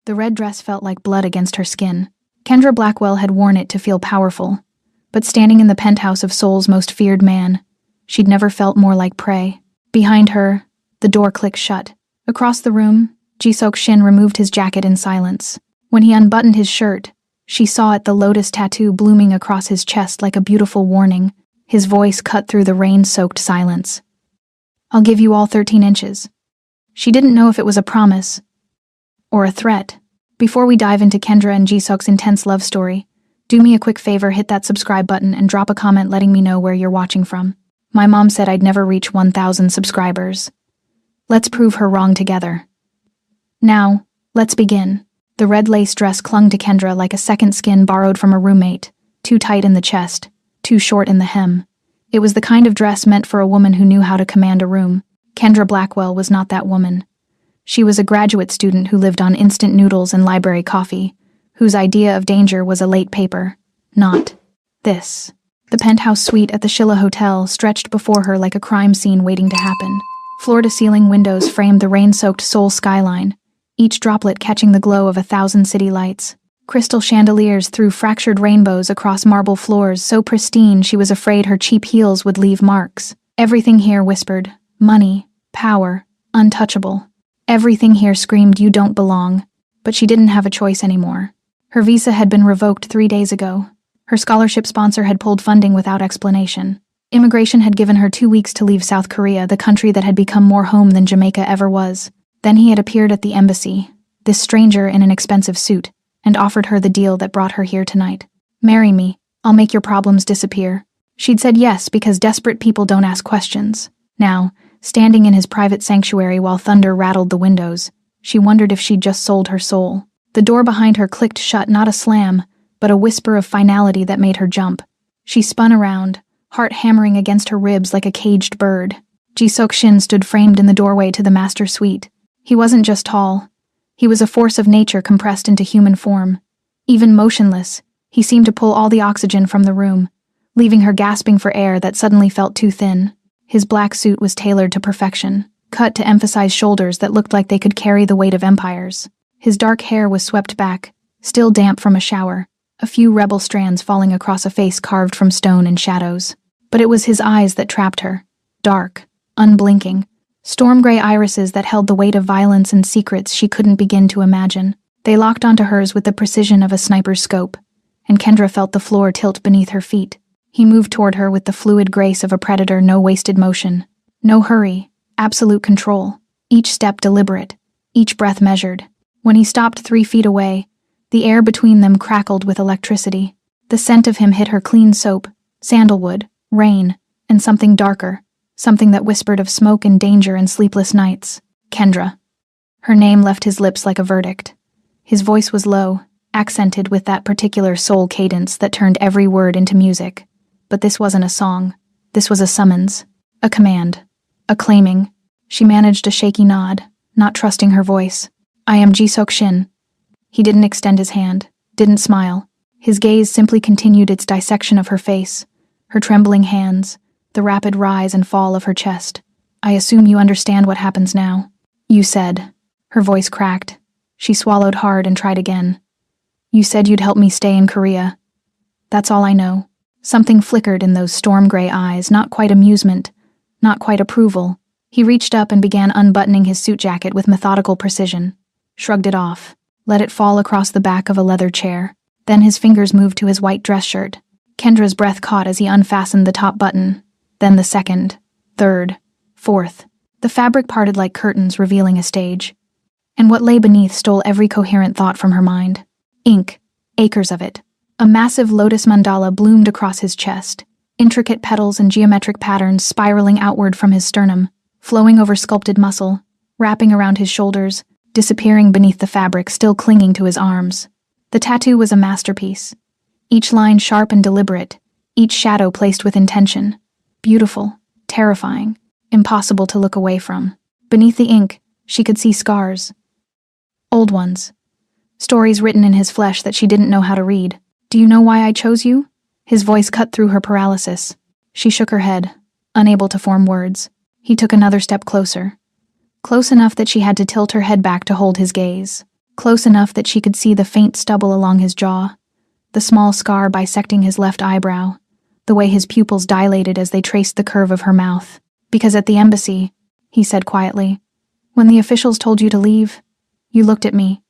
The red dress felt like blood against her skin. Kendra Blackwell had worn it to feel powerful, but standing in the penthouse of Seoul's most feared man, she'd never felt more like prey. Behind her, the door clicked shut. Across the room, Ji-Seok Shin removed his jacket in silence. When he unbuttoned his shirt, she saw it, the lotus tattoo blooming across his chest like a beautiful warning. His voice cut through the rain-soaked silence. "I'll give you all 13 inches." She didn't know if it was a promise or a threat. Before we dive into Kendra and Ji-Seok's intense love story, do me a quick favor, hit that subscribe button and drop a comment letting me know where you're watching from. My mom said I'd never reach 1,000 subscribers. Let's prove her wrong together. Now, let's begin. The red lace dress clung to Kendra like a second skin borrowed from a roommate, too tight in the chest, too short in the hem. It was the kind of dress meant for a woman who knew how to command a room. Kendra Blackwell was not that woman. She was a graduate student who lived on instant noodles and library coffee, whose idea of danger was a late paper, not this. The penthouse suite at the Shilla Hotel stretched before her like a crime scene waiting to happen. Floor-to-ceiling windows framed the rain-soaked Seoul skyline, each droplet catching the glow of 1,000 city lights. Crystal chandeliers threw fractured rainbows across marble floors so pristine she was afraid her cheap heels would leave marks. Everything here whispered, money, power, untouchable. Everything here screamed, you don't belong. But she didn't have a choice anymore. Her visa had been revoked 3 days ago. Her scholarship sponsor had pulled funding without explanation. Immigration had given her 2 weeks to leave South Korea, the country that had become more home than Jamaica ever was. Then he had appeared at the embassy, this stranger in an expensive suit, and offered her the deal that brought her here tonight. "Marry me, I'll make your problems disappear." She'd said yes because desperate people don't ask questions. Now, standing in his private sanctuary while thunder rattled the windows, she wondered if she'd just sold her soul. The door behind her clicked shut, not a slam, but a whisper of finality that made her jump. She spun around, heart hammering against her ribs like a caged bird. Ji-Seok Shin stood framed in the doorway to the master suite. He wasn't just tall. He was a force of nature compressed into human form. Even motionless, he seemed to pull all the oxygen from the room, leaving her gasping for air that suddenly felt too thin. His black suit was tailored to perfection, cut to emphasize shoulders that looked like they could carry the weight of empires. His dark hair was swept back, still damp from a shower, a few rebel strands falling across a face carved from stone and shadows. But it was his eyes that trapped her, dark, unblinking, storm-gray irises that held the weight of violence and secrets she couldn't begin to imagine. They locked onto hers with the precision of a sniper's scope, and Kendra felt the floor tilt beneath her feet. He moved toward her with the fluid grace of a predator, no wasted motion. No hurry, absolute control. Each step deliberate, each breath measured. When he stopped 3 feet away, the air between them crackled with electricity. The scent of him hit her: clean soap, sandalwood, rain, and something darker, something that whispered of smoke and danger and sleepless nights. Kendra. Her name left his lips like a verdict. His voice was low, accented with that particular soul cadence that turned every word into music. But this wasn't a song. This was a summons, a command, a claiming. She managed a shaky nod, not trusting her voice. "I am Ji-Seok Shin." He didn't extend his hand, didn't smile. His gaze simply continued its dissection of her face, her trembling hands, the rapid rise and fall of her chest. "I assume you understand what happens now." "You said." Her voice cracked. She swallowed hard and tried again. "You said you'd help me stay in Korea. That's all I know." Something flickered in those storm-gray eyes, not quite amusement, not quite approval. He reached up and began unbuttoning his suit jacket with methodical precision, shrugged it off, let it fall across the back of a leather chair. Then his fingers moved to his white dress shirt. Kendra's breath caught as he unfastened the top button, then the second, third, fourth. The fabric parted like curtains, revealing a stage. And what lay beneath stole every coherent thought from her mind. Ink, acres of it. A massive lotus mandala bloomed across his chest, intricate petals and geometric patterns spiraling outward from his sternum, flowing over sculpted muscle, wrapping around his shoulders, disappearing beneath the fabric still clinging to his arms. The tattoo was a masterpiece. Each line sharp and deliberate, each shadow placed with intention. Beautiful, terrifying, impossible to look away from. Beneath the ink, she could see scars. Old ones. Stories written in his flesh that she didn't know how to read. "Do you know why I chose you?" His voice cut through her paralysis. She shook her head, unable to form words. He took another step closer. Close enough that she had to tilt her head back to hold his gaze. close enough that she could see the faint stubble along his jaw, the small scar bisecting his left eyebrow, the way his pupils dilated as they traced the curve of her mouth. "Because at the embassy," he said quietly, "when the officials told you to leave, you looked at me.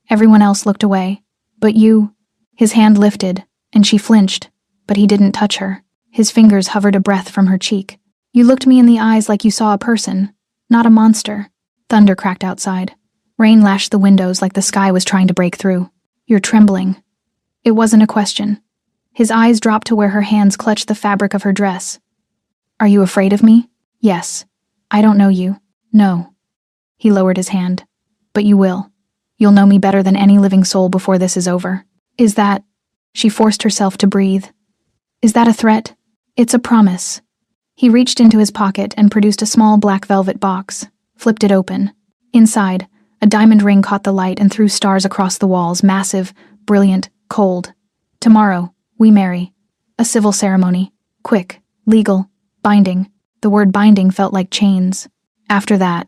Everyone else looked away. But you—" His hand lifted, and she flinched, but he didn't touch her. His fingers hovered a breath from her cheek. "You looked me in the eyes like you saw a person, not a monster." Thunder cracked outside. Rain lashed the windows like the sky was trying to break through. "You're trembling." It wasn't a question. His eyes dropped to where her hands clutched the fabric of her dress. "Are you afraid of me?" "Yes. I don't know you." "No." He lowered his hand. "But you will. You'll know me better than any living soul before this is over." "Is that—" She forced herself to breathe. "Is that a threat?" "It's a promise." He reached into his pocket and produced a small black velvet box, flipped it open. Inside, a diamond ring caught the light and threw stars across the walls, massive, brilliant, cold. "Tomorrow, we marry. A civil ceremony. Quick, legal, binding." The word binding felt like chains. "After that,"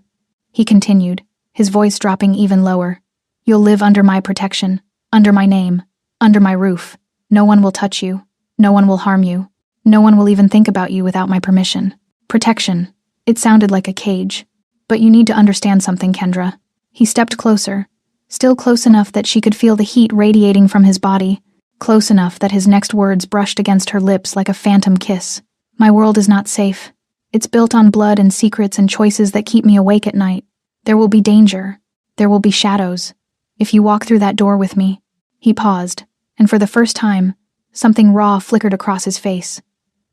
he continued, his voice dropping even lower, "you'll live under my protection, under my name, under my roof. No one will touch you. No one will harm you. No one will even think about you without my permission." Protection. It sounded like a cage. "But you need to understand something, Kendra." He stepped closer, still close enough that she could feel the heat radiating from his body, close enough that his next words brushed against her lips like a phantom kiss. "My world is not safe. It's built on blood and secrets and choices that keep me awake at night. There will be danger. There will be shadows. If you walk through that door with me." He paused, and for the first time, something raw flickered across his face.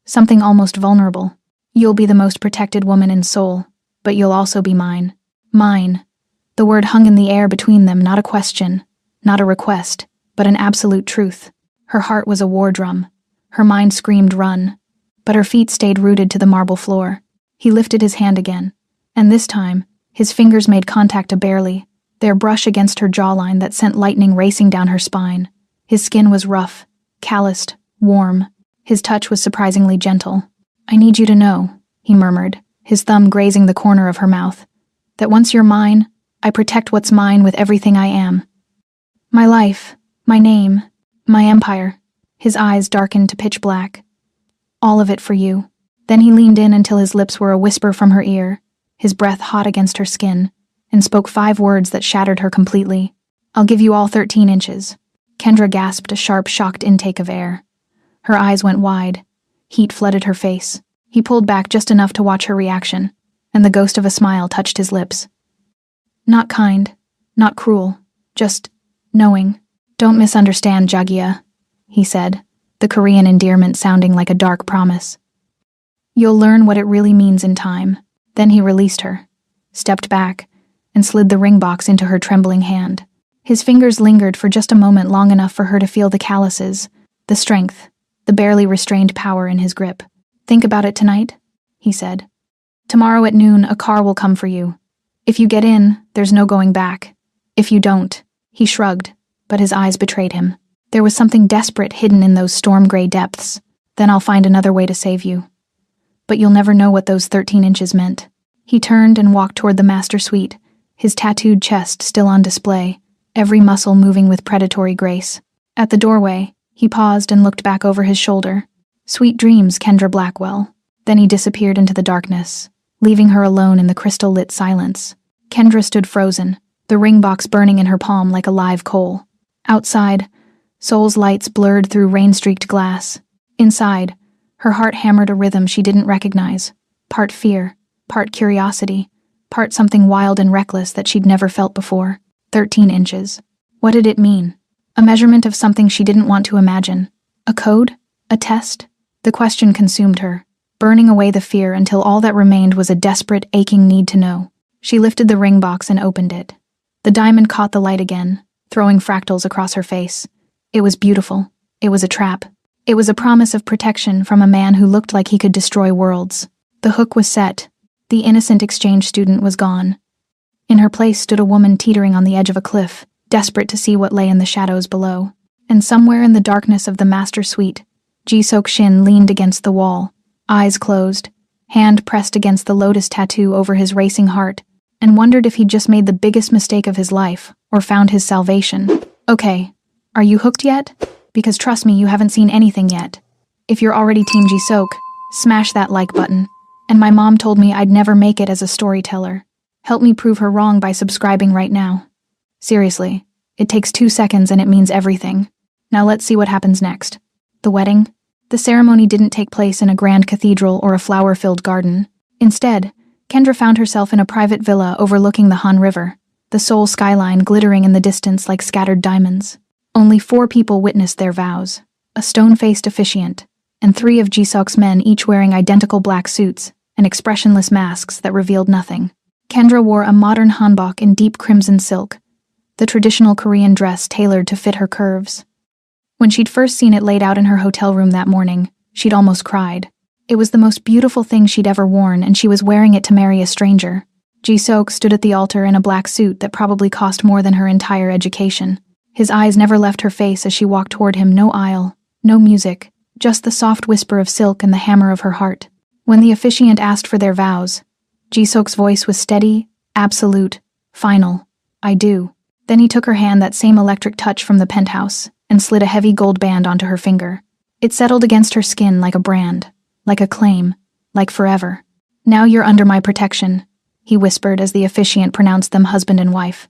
Something almost vulnerable. "You'll be the most protected woman in Seoul, but you'll also be mine." Mine. The word hung in the air between them, not a question, not a request, but an absolute truth. Her heart was a war drum. Her mind screamed run, but her feet stayed rooted to the marble floor. He lifted his hand again, and this time, his fingers made contact barely, their brush against her jawline that sent lightning racing down her spine. His skin was rough, calloused, warm. His touch was surprisingly gentle. "I need you to know," he murmured, his thumb grazing the corner of her mouth, "that once you're mine, I protect what's mine with everything I am. My life, my name, my empire." His eyes darkened to pitch black. "All of it for you." Then he leaned in until his lips were a whisper from her ear, his breath hot against her skin, and spoke 5 words that shattered her completely. "I'll give you all 13 inches." Kendra gasped a sharp, shocked intake of air. Her eyes went wide. Heat flooded her face. He pulled back just enough to watch her reaction, and the ghost of a smile touched his lips. "Not kind, not cruel, just knowing." "Don't misunderstand, Jagia," he said, the Korean endearment sounding like a dark promise. "You'll learn what it really means in time." Then he released her, stepped back, and slid the ring box into her trembling hand. His fingers lingered for just a moment, long enough for her to feel the calluses, the strength, the barely restrained power in his grip. "Think about it tonight," he said. "Tomorrow at noon, a car will come for you. If you get in, there's no going back. If you don't—" He shrugged, but his eyes betrayed him. There was something desperate hidden in those storm-gray depths. "Then I'll find another way to save you. But you'll never know what those 13 inches meant." He turned and walked toward the master suite, his tattooed chest still on display, every muscle moving with predatory grace. At the doorway, he paused and looked back over his shoulder. "Sweet dreams, Kendra Blackwell." Then he disappeared into the darkness, leaving her alone in the crystal-lit silence. Kendra stood frozen, the ring box burning in her palm like a live coal. Outside, Seoul's lights blurred through rain-streaked glass. Inside, her heart hammered a rhythm she didn't recognize, part fear, part curiosity, part something wild and reckless that she'd never felt before. 13 inches. What did it mean? A measurement of something she didn't want to imagine. A code? A test? The question consumed her, burning away the fear until all that remained was a desperate, aching need to know. She lifted the ring box and opened it. The diamond caught the light again, throwing fractals across her face. It was beautiful. It was a trap. It was a promise of protection from a man who looked like he could destroy worlds. The hook was set. The innocent exchange student was gone. In her place stood a woman teetering on the edge of a cliff, desperate to see what lay in the shadows below. And somewhere in the darkness of the master suite, Ji-Sok Shin leaned against the wall, eyes closed, hand pressed against the lotus tattoo over his racing heart, and wondered if he'd just made the biggest mistake of his life, or found his salvation. Okay, are you hooked yet? Because trust me, you haven't seen anything yet. If you're already Team Jisok, smash that like button. And my mom told me I'd never make it as a storyteller. Help me prove her wrong by subscribing right now. Seriously, it takes 2 seconds and it means everything. Now let's see what happens next. The wedding? The ceremony didn't take place in a grand cathedral or a flower-filled garden. Instead, Kendra found herself in a private villa overlooking the Han River, the Seoul skyline glittering in the distance like scattered diamonds. Only 4 people witnessed their vows: a stone-faced officiant, and 3 of Jisok's men, each wearing identical black suits and expressionless masks that revealed nothing. Kendra wore a modern hanbok in deep crimson silk, the traditional Korean dress tailored to fit her curves. When she'd first seen it laid out in her hotel room that morning, she'd almost cried. It was the most beautiful thing she'd ever worn, and she was wearing it to marry a stranger. Jisok stood at the altar in a black suit that probably cost more than her entire education. His eyes never left her face as she walked toward him. No aisle, no music, just the soft whisper of silk and the hammer of her heart. When the officiant asked for their vows, Jisok's voice was steady, absolute, final. I do. Then he took her hand, that same electric touch from the penthouse, and slid a heavy gold band onto her finger. It settled against her skin like a brand, like a claim, like forever. Now you're under my protection, he whispered as the officiant pronounced them husband and wife.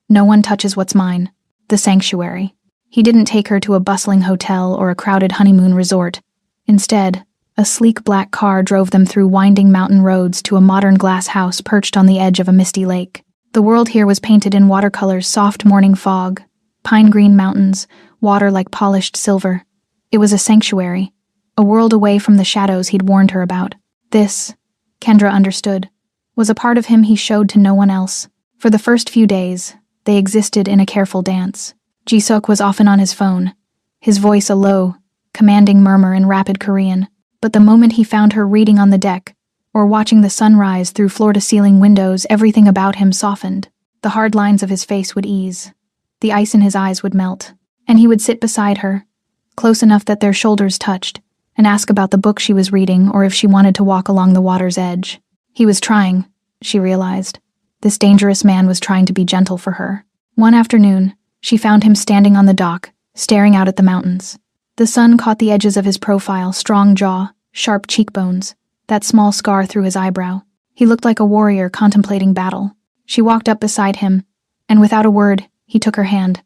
No one touches what's mine, the sanctuary. He didn't take her to a bustling hotel or a crowded honeymoon resort. Instead, a sleek black car drove them through winding mountain roads to a modern glass house perched on the edge of a misty lake. The world here was painted in watercolors, soft morning fog, pine green mountains, water like polished silver. It was a sanctuary, a world away from the shadows he'd warned her about. This, Kendra understood, was a part of him he showed to no one else. For the first few days, they existed in a careful dance. Jisok was often on his phone, his voice a low, commanding murmur in rapid Korean. But the moment he found her reading on the deck, or watching the sunrise through floor-to-ceiling windows, everything about him softened. The hard lines of his face would ease. The ice in his eyes would melt. And he would sit beside her, close enough that their shoulders touched, and ask about the book she was reading or if she wanted to walk along the water's edge. He was trying, she realized. This dangerous man was trying to be gentle for her. One afternoon, she found him standing on the dock, staring out at the mountains. The sun caught the edges of his profile, strong jaw, sharp cheekbones, that small scar through his eyebrow. He looked like a warrior contemplating battle. She walked up beside him, and without a word, he took her hand.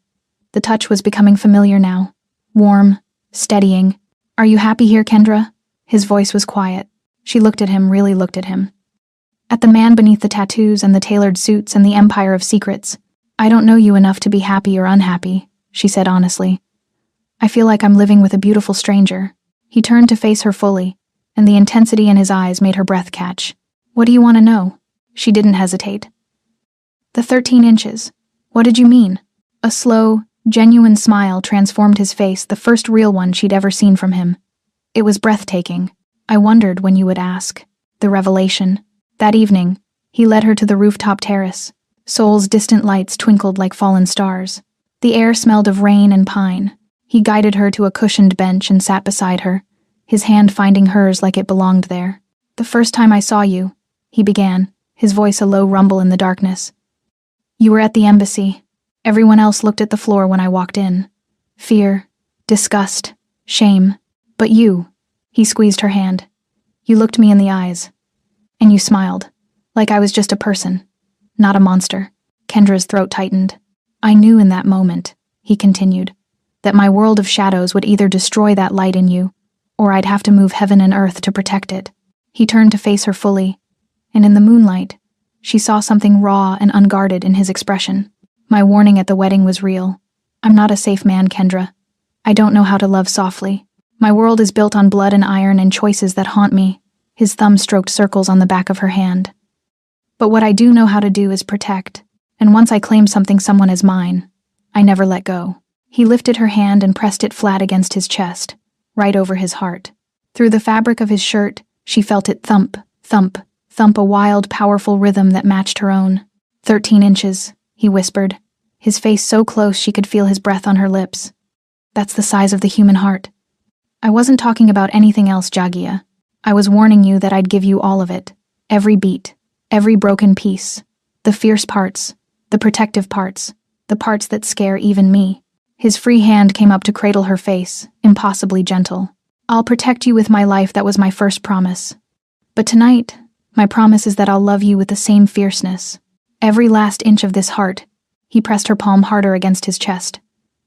The touch was becoming familiar now, warm, steadying. Are you happy here, Kendra? His voice was quiet. She looked at him, really looked at him. At the man beneath the tattoos and the tailored suits and the empire of secrets. I don't know you enough to be happy or unhappy, she said honestly. I feel like I'm living with a beautiful stranger. He turned to face her fully, and the intensity in his eyes made her breath catch. What do you want to know? She didn't hesitate. The 13 inches. What did you mean? A slow, genuine smile transformed his face, the first real one she'd ever seen from him. It was breathtaking. I wondered when you would ask. The revelation. That evening, he led her to the rooftop terrace. Seoul's distant lights twinkled like fallen stars. The air smelled of rain and pine. He guided her to a cushioned bench and sat beside her, his hand finding hers like it belonged there. The first time I saw you, he began, his voice a low rumble in the darkness. You were at the embassy. Everyone else looked at the floor when I walked in. Fear, disgust, shame. But you, he squeezed her hand. You looked me in the eyes. And you smiled, like I was just a person, not a monster. Kendra's throat tightened. I knew in that moment, he continued, that my world of shadows would either destroy that light in you, or I'd have to move heaven and earth to protect it. He turned to face her fully, and in the moonlight, she saw something raw and unguarded in his expression. My warning at the wedding was real. I'm not a safe man, Kendra. I don't know how to love softly. My world is built on blood and iron and choices that haunt me. His thumb stroked circles on the back of her hand. But what I do know how to do is protect, and once I claim someone is mine, I never let go. He lifted her hand and pressed it flat against his chest, right over his heart. Through the fabric of his shirt, she felt it thump, thump, thump, a wild, powerful rhythm that matched her own. 13 inches, he whispered, his face so close she could feel his breath on her lips. That's the size of the human heart. I wasn't talking about anything else, Jagia. I was warning you that I'd give you all of it. Every beat, every broken piece. The fierce parts, the protective parts, the parts that scare even me. His free hand came up to cradle her face, impossibly gentle. I'll protect you with my life, that was my first promise. But tonight, my promise is that I'll love you with the same fierceness. Every last inch of this heart, he pressed her palm harder against his chest,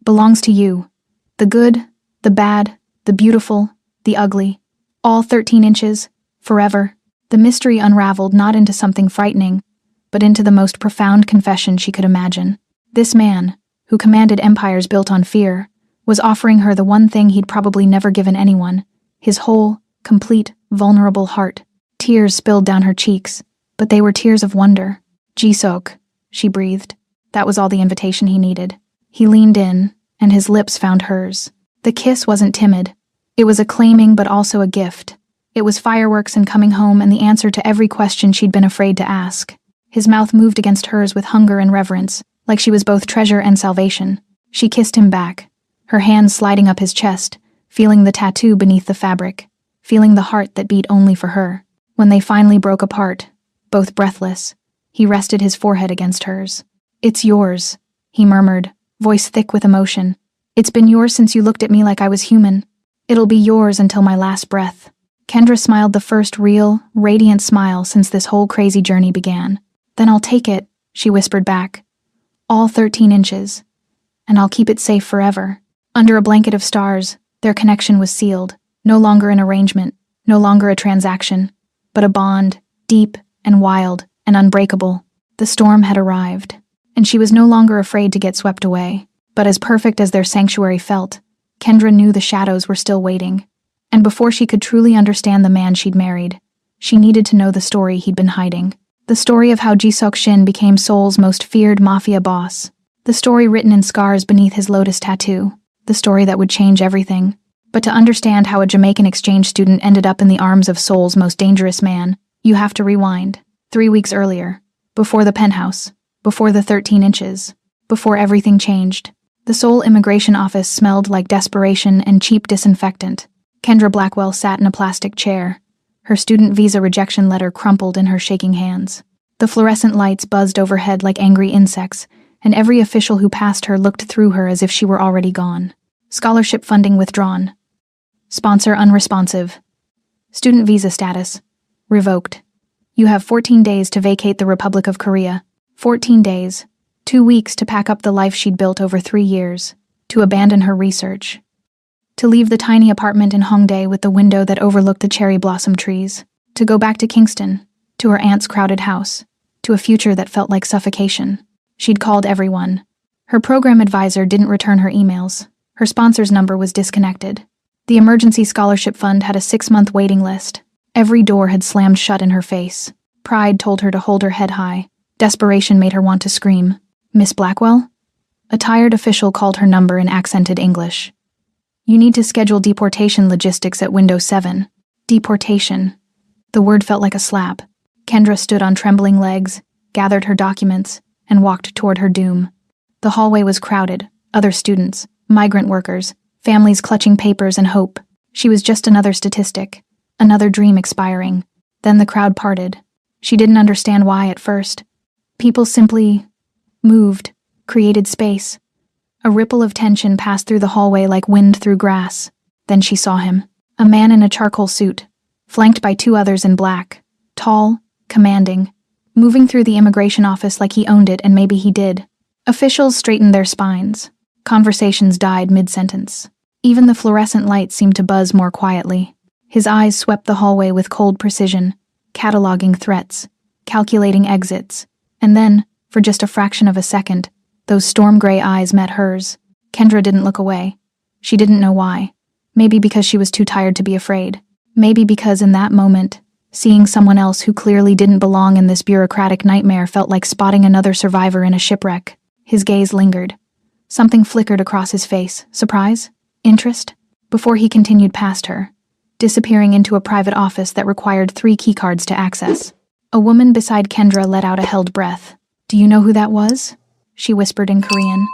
belongs to you. The good, the bad, the beautiful, the ugly. All 13 inches, forever. The mystery unraveled not into something frightening, but into the most profound confession she could imagine. This man, who commanded empires built on fear, was offering her the one thing he'd probably never given anyone, his whole, complete, vulnerable heart. Tears spilled down her cheeks, but they were tears of wonder. "Jisok," she breathed. That was all the invitation he needed. He leaned in, and his lips found hers. The kiss wasn't timid. It was acclaiming but also a gift. It was fireworks and coming home and the answer to every question she'd been afraid to ask. His mouth moved against hers with hunger and reverence, like she was both treasure and salvation. She kissed him back, her hands sliding up his chest, feeling the tattoo beneath the fabric, feeling the heart that beat only for her. When they finally broke apart, both breathless, he rested his forehead against hers. "It's yours," he murmured, voice thick with emotion. "It's been yours since you looked at me like I was human. It'll be yours until my last breath." Kendra smiled, the first real, radiant smile since this whole crazy journey began. "Then I'll take it," she whispered back. "All 13 inches. And I'll keep it safe forever." Under a blanket of stars, their connection was sealed. No longer an arrangement, no longer a transaction, but a bond, deep and wild and unbreakable. The storm had arrived, and she was no longer afraid to get swept away. But as perfect as their sanctuary felt, Kendra knew the shadows were still waiting. And before she could truly understand the man she'd married, she needed to know the story he'd been hiding. The story of how Jisok Shin became Seoul's most feared mafia boss. The story written in scars beneath his lotus tattoo. The story that would change everything. But to understand how a Jamaican exchange student ended up in the arms of Seoul's most dangerous man, you have to rewind. 3 weeks earlier. Before the penthouse. Before the 13 inches. Before everything changed. The Seoul immigration office smelled like desperation and cheap disinfectant. Kendra Blackwell sat in a plastic chair. Her student visa rejection letter crumpled in her shaking hands. The fluorescent lights buzzed overhead like angry insects, and every official who passed her looked through her as if she were already gone. Scholarship funding withdrawn. Sponsor unresponsive. Student visa status revoked. You have 14 days to vacate the Republic of Korea. 14 days. 2 weeks to pack up the life she'd built over 3 years. To abandon her research. To leave the tiny apartment in Hongdae with the window that overlooked the cherry blossom trees. To go back to Kingston. To her aunt's crowded house. To a future that felt like suffocation. She'd called everyone. Her program advisor didn't return her emails. Her sponsor's number was disconnected. The emergency scholarship fund had a 6-month waiting list. Every door had slammed shut in her face. Pride told her to hold her head high. Desperation made her want to scream. "Miss Blackwell?" A tired official called her number in accented English. "You need to schedule deportation logistics at window 7. Deportation. The word felt like a slap. Kendra stood on trembling legs, gathered her documents, and walked toward her doom. The hallway was crowded. Other students, migrant workers, families clutching papers and hope. She was just another statistic. Another dream expiring. Then the crowd parted. She didn't understand why at first. People simply moved, created space. A ripple of tension passed through the hallway like wind through grass. Then she saw him. A man in a charcoal suit, flanked by 2 others in black. Tall, commanding, moving through the immigration office like he owned it, and maybe he did. Officials straightened their spines. Conversations died mid-sentence. Even the fluorescent lights seemed to buzz more quietly. His eyes swept the hallway with cold precision, cataloging threats, calculating exits. And then, for just a fraction of a second, those storm-gray eyes met hers. Kendra didn't look away. She didn't know why. Maybe because she was too tired to be afraid. Maybe because in that moment, seeing someone else who clearly didn't belong in this bureaucratic nightmare felt like spotting another survivor in a shipwreck. His gaze lingered. Something flickered across his face. Surprise? Interest? Before he continued past her, disappearing into a private office that required 3 keycards to access. A woman beside Kendra let out a held breath. "Do you know who that was?" she whispered in Korean.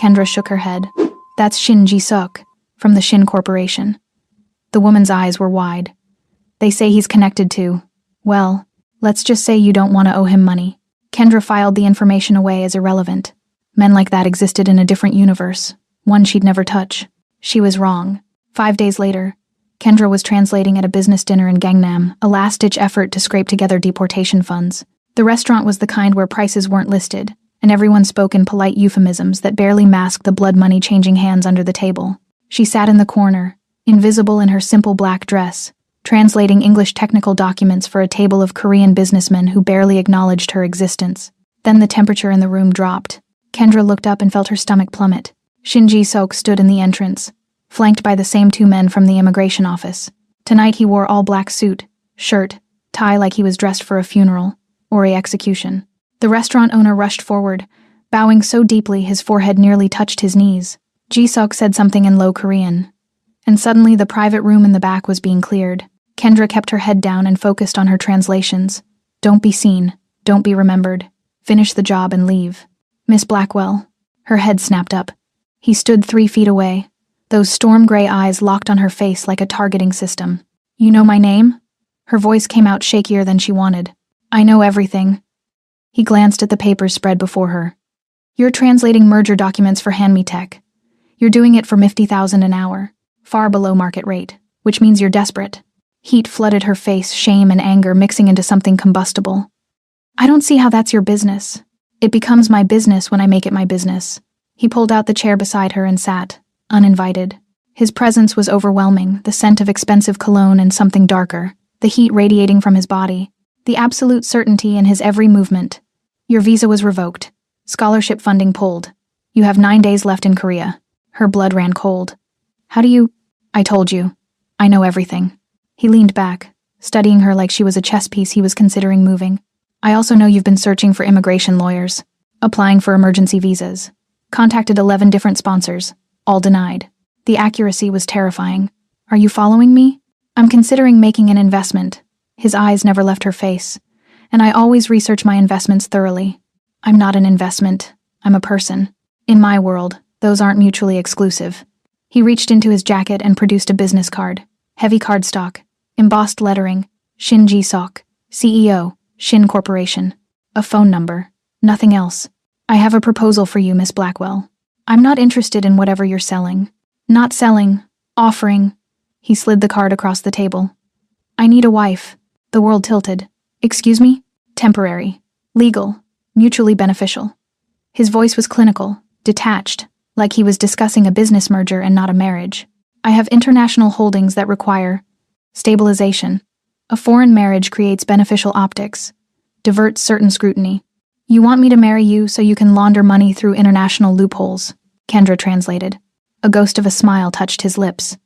Kendra shook her head. "That's Shin Ji-suk, from the Shin Corporation." The woman's eyes were wide. "They say he's connected to, well, let's just say you don't want to owe him money." Kendra filed the information away as irrelevant. Men like that existed in a different universe, one she'd never touch. She was wrong. 5 days later, Kendra was translating at a business dinner in Gangnam, a last-ditch effort to scrape together deportation funds. The restaurant was the kind where prices weren't listed, and everyone spoke in polite euphemisms that barely masked the blood money changing hands under the table. She sat in the corner, invisible in her simple black dress, translating English technical documents for a table of Korean businessmen who barely acknowledged her existence. Then the temperature in the room dropped. Kendra looked up and felt her stomach plummet. Shin Ji-sok stood in the entrance, flanked by the same 2 men from the immigration office. Tonight he wore all-black suit, shirt, tie like he was dressed for a funeral or a execution. The restaurant owner rushed forward, bowing so deeply his forehead nearly touched his knees. Ji-sok said something in low Korean, and suddenly the private room in the back was being cleared. Kendra kept her head down and focused on her translations. Don't be seen, don't be remembered. Finish the job and leave. Miss Blackwell. Her head snapped up. He stood 3 feet away, those storm-gray eyes locked on her face like a targeting system. You know my name? Her voice came out shakier than she wanted. I know everything. He glanced at the papers spread before her. You're translating merger documents for Hanmi Tech. You're doing it for 50,000 an hour, far below market rate, which means you're desperate. Heat flooded her face, shame and anger mixing into something combustible. I don't see how that's your business. It becomes my business when I make it my business. He pulled out the chair beside her and sat, uninvited. His presence was overwhelming, the scent of expensive cologne and something darker, the heat radiating from his body, the absolute certainty in his every movement. Your visa was revoked. Scholarship funding pulled. You have 9 days left in Korea. Her blood ran cold. How do you... I told you. I know everything. He leaned back, studying her like she was a chess piece he was considering moving. I also know you've been searching for immigration lawyers, applying for emergency visas, contacted 11 different sponsors, all denied. The accuracy was terrifying. Are you following me? I'm considering making an investment. His eyes never left her face, and I always research my investments thoroughly. I'm not an investment. I'm a person. In my world, those aren't mutually exclusive. He reached into his jacket and produced a business card. Heavy cardstock, embossed lettering, Shin Ji-sok, CEO, Shin Corporation. A phone number. Nothing else. I have a proposal for you, Miss Blackwell. I'm not interested in whatever you're selling. Not selling. Offering. He slid the card across the table. I need a wife. The world tilted. Excuse me? Temporary. Legal. Mutually beneficial. His voice was clinical, detached, like he was discussing a business merger and not a marriage. I have international holdings that require stabilization. A foreign marriage creates beneficial optics, diverts certain scrutiny. You want me to marry you so you can launder money through international loopholes, Kendra translated. A ghost of a smile touched his lips.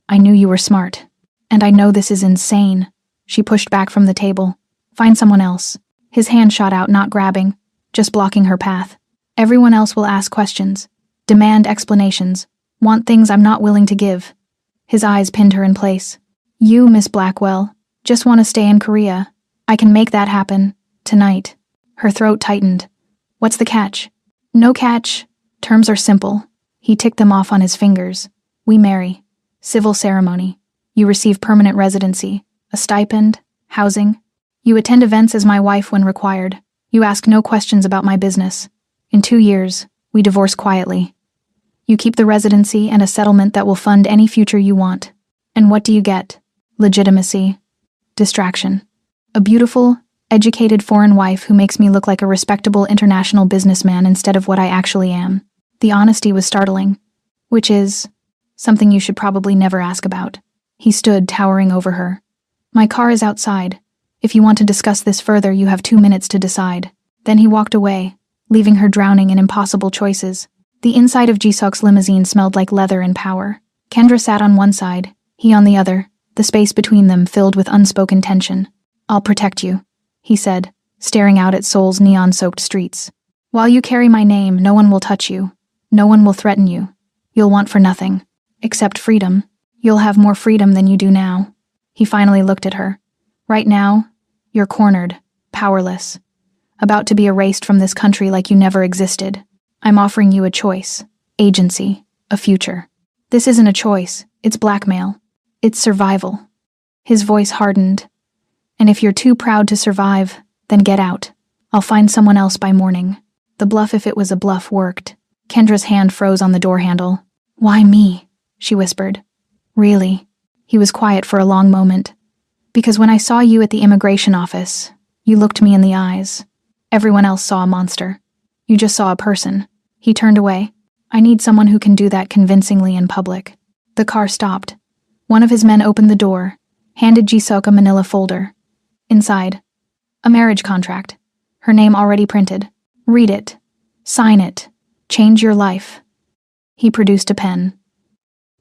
I knew you were smart. And I know this is insane. She pushed back from the table. Find someone else. His hand shot out, not grabbing, just blocking her path. Everyone else will ask questions, demand explanations, want things I'm not willing to give. His eyes pinned her in place. You, Miss Blackwell, just want to stay in Korea. I can make that happen. Tonight. Her throat tightened. What's the catch? No catch. Terms are simple. He ticked them off on his fingers. We marry. Civil ceremony. You receive permanent residency. A stipend. Housing. You attend events as my wife when required. You ask no questions about my business. In 2 years, we divorce quietly. You keep the residency and a settlement that will fund any future you want. And what do you get? Legitimacy. Distraction. A beautiful, educated foreign wife who makes me look like a respectable international businessman instead of what I actually am. The honesty was startling. Which is something you should probably never ask about. He stood, towering over her. My car is outside. If you want to discuss this further, you have 2 minutes to decide. Then he walked away, leaving her drowning in impossible choices. The inside of Ji-sok's limousine smelled like leather and power. Kendra sat on one side, he on the other, the space between them filled with unspoken tension. I'll protect you, he said, staring out at Seoul's neon-soaked streets. While you carry my name, no one will touch you. No one will threaten you. You'll want for nothing. Except freedom. You'll have more freedom than you do now. He finally looked at her. Right now, you're cornered, powerless, about to be erased from this country like you never existed. I'm offering you a choice, agency, a future. This isn't a choice, it's blackmail. It's survival. His voice hardened. And if you're too proud to survive, then get out. I'll find someone else by morning. The bluff, if it was a bluff, worked. Kendra's hand froze on the door handle. "Why me?" she whispered. "Really?" He was quiet for a long moment. "Because when I saw you at the immigration office, you looked me in the eyes. Everyone else saw a monster. You just saw a person." He turned away. "I need someone who can do that convincingly in public." The car stopped. One of his men opened the door, handed Jisuk a manila folder. Inside, a marriage contract. Her name already printed. "Read it. Sign it. Change your life." He produced a pen.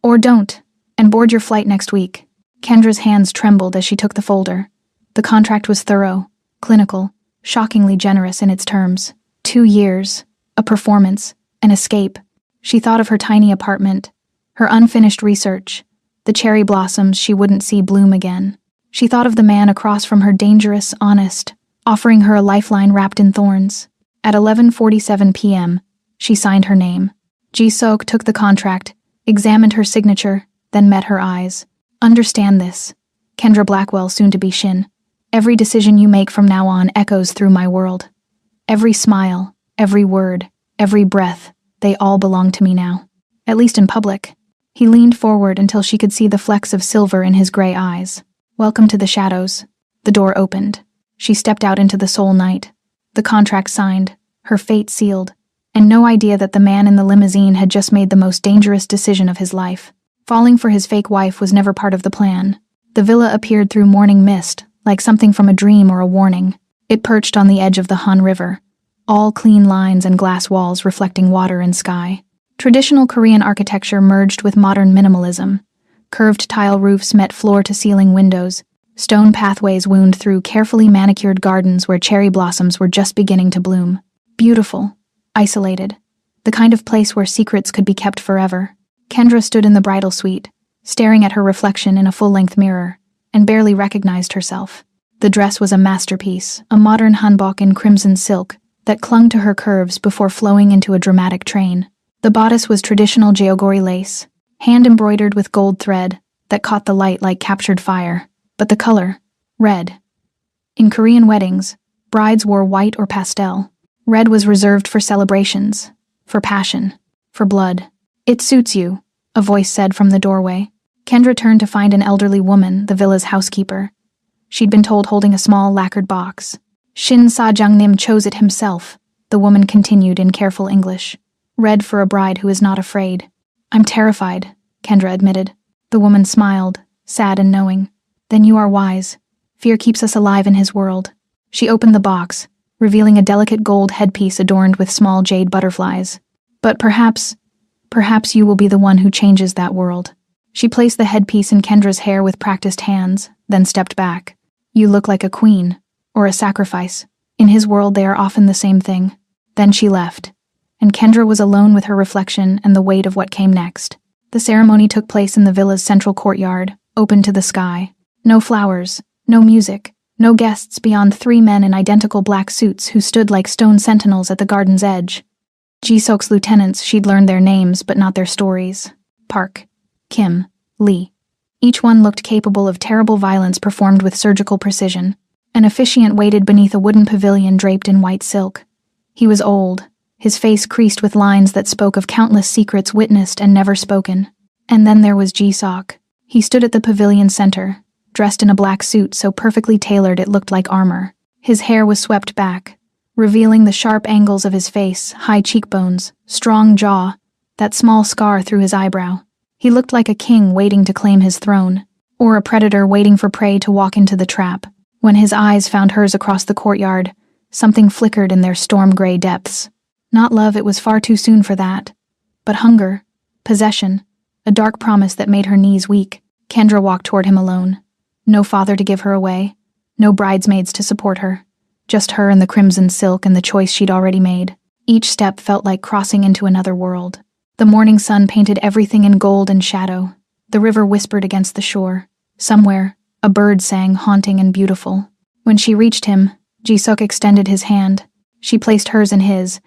"Or don't, and board your flight next week." Kendra's hands trembled as she took the folder. The contract was thorough, clinical, shockingly generous in its terms. 2 years, a performance, an escape. She thought of her tiny apartment, her unfinished research, the cherry blossoms she wouldn't see bloom again. She thought of the man across from her, dangerous, honest, offering her a lifeline wrapped in thorns. At 11:47 p.m., she signed her name. Jisuk took the contract, examined her signature, then met her eyes. "Understand this, Kendra Blackwell, soon to be Shin. Every decision you make from now on echoes through my world. Every smile, every word, every breath, they all belong to me now. At least in public." He leaned forward until she could see the flecks of silver in his gray eyes. "Welcome to the shadows." The door opened. She stepped out into the soul night. The contract signed, her fate sealed, and no idea that the man in the limousine had just made the most dangerous decision of his life. Falling for his fake wife was never part of the plan. The villa appeared through morning mist, like something from a dream or a warning. It perched on the edge of the Han River, all clean lines and glass walls reflecting water and sky. Traditional Korean architecture merged with modern minimalism. Curved tile roofs met floor-to-ceiling windows. Stone pathways wound through carefully manicured gardens where cherry blossoms were just beginning to bloom. Beautiful, isolated, the kind of place where secrets could be kept forever. Kendra stood in the bridal suite, staring at her reflection in a full-length mirror, and barely recognized herself. The dress was a masterpiece, a modern hanbok in crimson silk that clung to her curves before flowing into a dramatic train. The bodice was traditional jeogori lace, hand-embroidered with gold thread that caught the light like captured fire. But the color, red. In Korean weddings, brides wore white or pastel. Red was reserved for celebrations, for passion, for blood. "It suits you," a voice said from the doorway. Kendra turned to find an elderly woman, the villa's housekeeper. She'd been told holding a small lacquered box. "Shin Sa-jung-nim chose it himself," the woman continued in careful English. "Red for a bride who is not afraid." "I'm terrified," Kendra admitted. The woman smiled, sad and knowing. "Then you are wise. Fear keeps us alive in his world." She opened the box, revealing a delicate gold headpiece adorned with small jade butterflies. "But perhaps you will be the one who changes that world." She placed the headpiece in Kendra's hair with practiced hands, then stepped back. "You look like a queen, or a sacrifice. In his world they are often the same thing." Then she left, and Kendra was alone with her reflection and the weight of what came next. The ceremony took place in the villa's central courtyard, open to the sky. No flowers, no music, no guests beyond 3 men in identical black suits who stood like stone sentinels at the garden's edge. Jisuk's lieutenants, she'd learned their names but not their stories. Park, Kim, Lee. Each one looked capable of terrible violence performed with surgical precision. An officiant waited beneath a wooden pavilion draped in white silk. He was old, his face creased with lines that spoke of countless secrets witnessed and never spoken. And then there was Jisuk. He stood at the pavilion's center, dressed in a black suit so perfectly tailored it looked like armor. His hair was swept back, revealing the sharp angles of his face, high cheekbones, strong jaw, that small scar through his eyebrow. He looked like a king waiting to claim his throne, or a predator waiting for prey to walk into the trap. When his eyes found hers across the courtyard, something flickered in their storm-gray depths. Not love, it was far too soon for that. But hunger, possession, a dark promise that made her knees weak. Kendra walked toward him alone. No father to give her away, no bridesmaids to support her. Just her and the crimson silk and the choice she'd already made. Each step felt like crossing into another world. The morning sun painted everything in gold and shadow. The river whispered against the shore. Somewhere, a bird sang, haunting and beautiful. When she reached him, Jisuk extended his hand. She placed hers in his,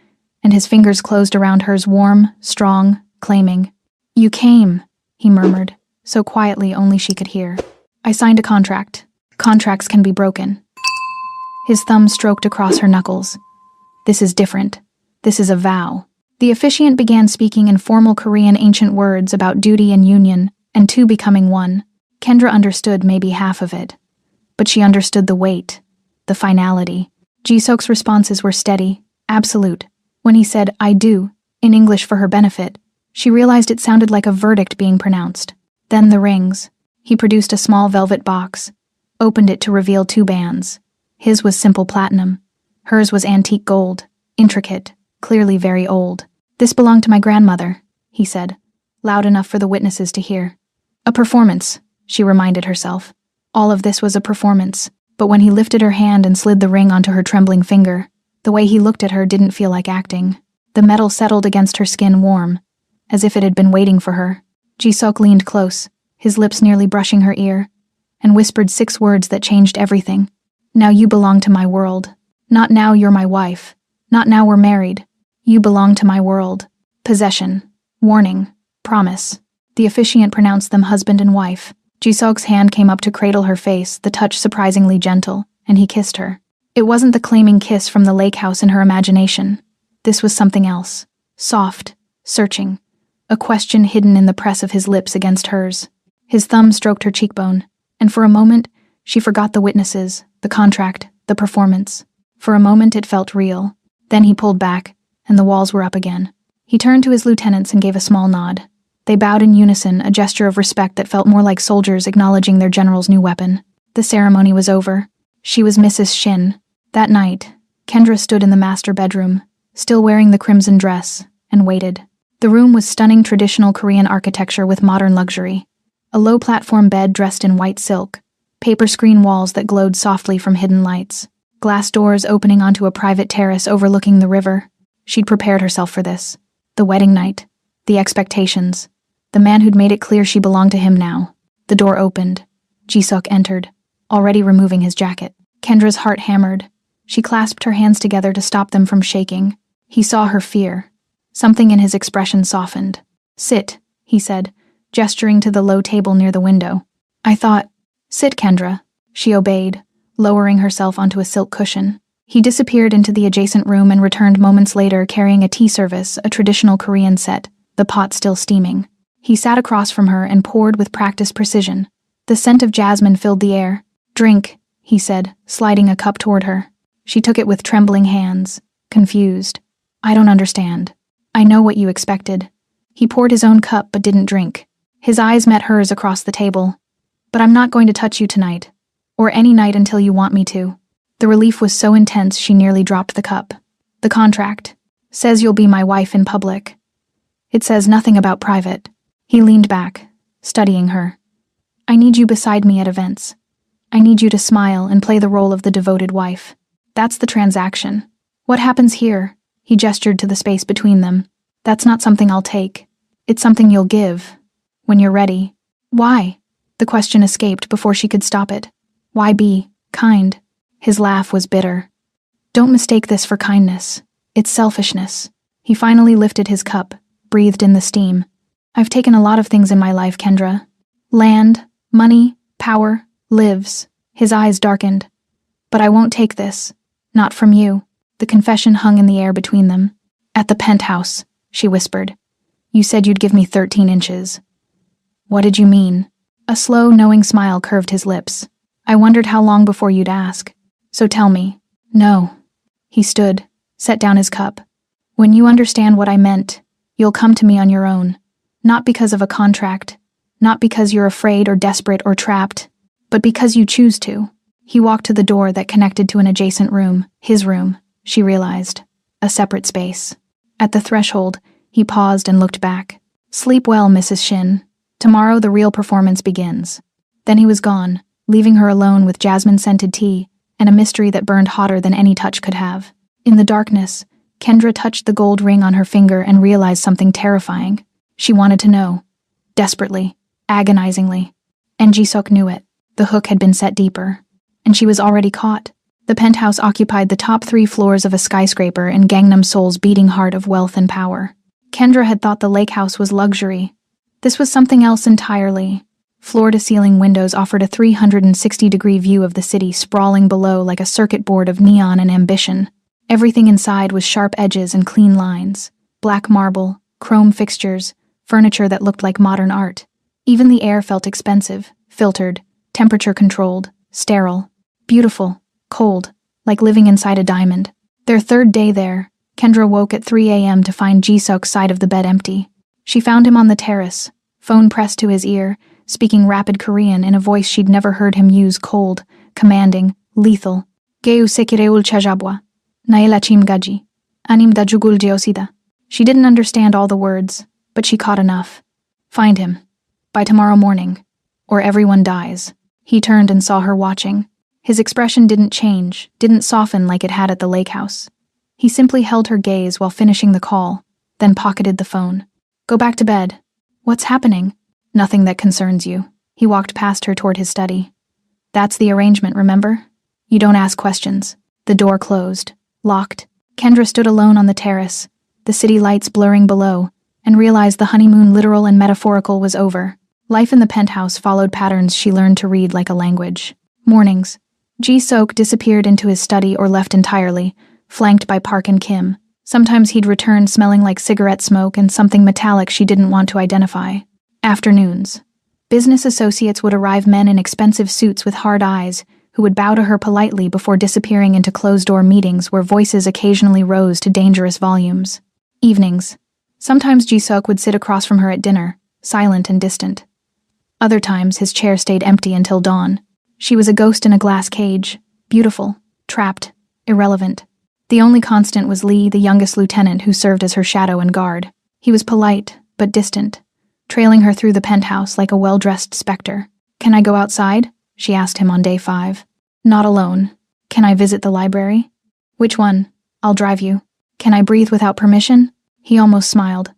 and his fingers closed around hers, warm, strong, claiming. "You came," he murmured, so quietly only she could hear. "I signed a contract. Contracts can be broken." His thumb stroked across her knuckles. "This is different. This is a vow. The officiant began speaking in formal Korean ancient words about duty and union, and two becoming one. Kendra understood maybe half of it. But she understood the weight, the finality. Jisok's responses were steady, absolute. When he said, "I do," in English for her benefit, she realized it sounded like a verdict being pronounced. Then the rings. He produced a small velvet box, opened it to reveal two bands. His was simple platinum. Hers was antique gold, intricate, clearly very old. "This belonged to my grandmother," he said, loud enough for the witnesses to hear. A performance, she reminded herself. All of this was a performance, but when he lifted her hand and slid the ring onto her trembling finger, the way he looked at her didn't feel like acting. The metal settled against her skin warm, as if it had been waiting for her. Jisok leaned close, his lips nearly brushing her ear, and whispered 6 words that changed everything. "Now you belong to my world. Not now you're my wife. Not now we're married. You belong to my world." Possession, warning, promise. The officiant pronounced them husband and wife. Jisok's hand came up to cradle her face, the touch surprisingly gentle, and he kissed her. It wasn't the claiming kiss from the lake house in her imagination. This was something else. Soft, searching. A question hidden in the press of his lips against hers. His thumb stroked her cheekbone, and for a moment, she forgot the witnesses, the contract, the performance. For a moment it felt real. Then he pulled back, and the walls were up again. He turned to his lieutenants and gave a small nod. They bowed in unison, a gesture of respect that felt more like soldiers acknowledging their general's new weapon. The ceremony was over. She was Mrs. Shin. That night, Kendra stood in the master bedroom, still wearing the crimson dress, and waited. The room was stunning traditional Korean architecture with modern luxury. A low platform bed dressed in white silk, paper screen walls that glowed softly from hidden lights, glass doors opening onto a private terrace overlooking the river. She'd prepared herself for this. The wedding night, the expectations, the man who'd made it clear she belonged to him now. The door opened. Jisok entered, already removing his jacket. Kendra's heart hammered. She clasped her hands together to stop them from shaking. He saw her fear. Something in his expression softened. "Sit," he said, gesturing to the low table near the window. "I thought—" "Sit, Kendra." She obeyed, lowering herself onto a silk cushion. He disappeared into the adjacent room and returned moments later carrying a tea service, a traditional Korean set, the pot still steaming. He sat across from her and poured with practiced precision. The scent of jasmine filled the air. "Drink," he said, sliding a cup toward her. She took it with trembling hands, confused. "I don't understand. I know what you expected." He poured his own cup but didn't drink. His eyes met hers across the table. "But I'm not going to touch you tonight, or any night until you want me to." The relief was so intense she nearly dropped the cup. "The contract says you'll be my wife in public. It says nothing about private." He leaned back, studying her. "I need you beside me at events. I need you to smile and play the role of the devoted wife. That's the transaction. What happens here?" He gestured to the space between them. "That's not something I'll take. It's something you'll give. When you're ready." "Why?" The question escaped before she could stop it. "Why be kind?" His laugh was bitter. "Don't mistake this for kindness. It's selfishness." He finally lifted his cup, breathed in the steam. "I've taken a lot of things in my life, Kendra. Land, money, power, lives." His eyes darkened. "But I won't take this. Not from you." The confession hung in the air between them. "At the penthouse," she whispered. "You said you'd give me 13 inches. What did you mean?" A slow, knowing smile curved his lips. "I wondered how long before you'd ask. So tell me." "No." He stood, set down his cup. "When you understand what I meant, you'll come to me on your own. Not because of a contract, not because you're afraid or desperate or trapped, but because you choose to." He walked to the door that connected to an adjacent room, his room, she realized, a separate space. At the threshold, he paused and looked back. "Sleep well, Mrs. Shin. Tomorrow the real performance begins." Then he was gone, leaving her alone with jasmine-scented tea and a mystery that burned hotter than any touch could have. In the darkness, Kendra touched the gold ring on her finger and realized something terrifying. She wanted to know. Desperately, agonizingly. And Jisok knew it. The hook had been set deeper. And she was already caught. The penthouse occupied the top 3 floors of a skyscraper in Gangnam Seoul's beating heart of wealth and power. Kendra had thought the lake house was luxury. This was something else entirely. Floor-to-ceiling windows offered a 360-degree view of the city sprawling below like a circuit board of neon and ambition. Everything inside was sharp edges and clean lines, black marble, chrome fixtures, furniture that looked like modern art. Even the air felt expensive, filtered, temperature-controlled, sterile, beautiful, cold, like living inside a diamond. Their third day there, Kendra woke at 3 a.m. to find Ji-suk's side of the bed empty. She found him on the terrace, phone pressed to his ear, speaking rapid Korean in a voice she'd never heard him use, cold, commanding, lethal. Geu sekireul chajabwa. Naelachim gaji. Anim da jugul jeosida. She didn't understand all the words, but she caught enough. Find him. By tomorrow morning. Or everyone dies. He turned and saw her watching. His expression didn't change, didn't soften like it had at the lake house. He simply held her gaze while finishing the call, then pocketed the phone. Go back to bed. What's happening? Nothing that concerns you. He walked past her toward his study. That's the arrangement, remember? You don't ask questions. The door closed. Locked. Kendra stood alone on the terrace, the city lights blurring below, and realized the honeymoon, literal and metaphorical, was over. Life in the penthouse followed patterns she learned to read like a language. Mornings. Ji-suk disappeared into his study or left entirely, flanked by Park and Kim. Sometimes he'd return smelling like cigarette smoke and something metallic she didn't want to identify. Afternoons. Business associates would arrive, men in expensive suits with hard eyes, who would bow to her politely before disappearing into closed-door meetings where voices occasionally rose to dangerous volumes. Evenings. Sometimes Ji-suk would sit across from her at dinner, silent and distant. Other times his chair stayed empty until dawn. She was a ghost in a glass cage, beautiful, trapped, irrelevant. The only constant was Lee, the youngest lieutenant who served as her shadow and guard. He was polite, but distant, trailing her through the penthouse like a well-dressed specter. Can I go outside? She asked him on day 5. Not alone. Can I visit the library? Which one? I'll drive you. Can I breathe without permission? He almost smiled.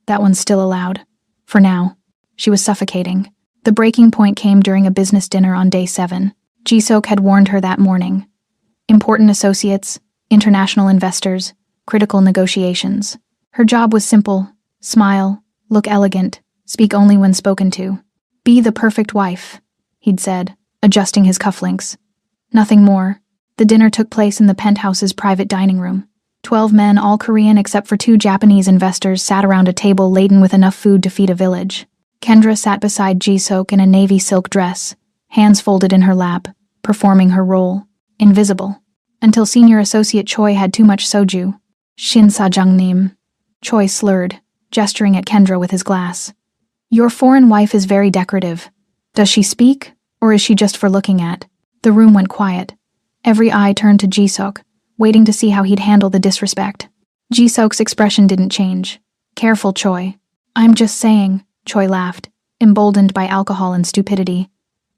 That one's still allowed. For now. She was suffocating. The breaking point came during a business dinner on day 7. Ji-suk had warned her that morning. Important associates, international investors, critical negotiations. Her job was simple: smile, look elegant, speak only when spoken to. Be the perfect wife, he'd said, adjusting his cufflinks. Nothing more. The dinner took place in the penthouse's private dining room. 12 men, all Korean except for 2 Japanese investors, sat around a table laden with enough food to feed a village. Kendra sat beside Ji-suk in a navy silk dress, hands folded in her lap, performing her role, invisible, until senior associate Choi had too much soju. Shin Sa-jung-nim. Choi slurred, gesturing at Kendra with his glass. Your foreign wife is very decorative. Does she speak, or is she just for looking at? The room went quiet. Every eye turned to Ji-suk, waiting to see how he'd handle the disrespect. Ji-suk's expression didn't change. Careful, Choi. I'm just saying, Choi laughed, emboldened by alcohol and stupidity.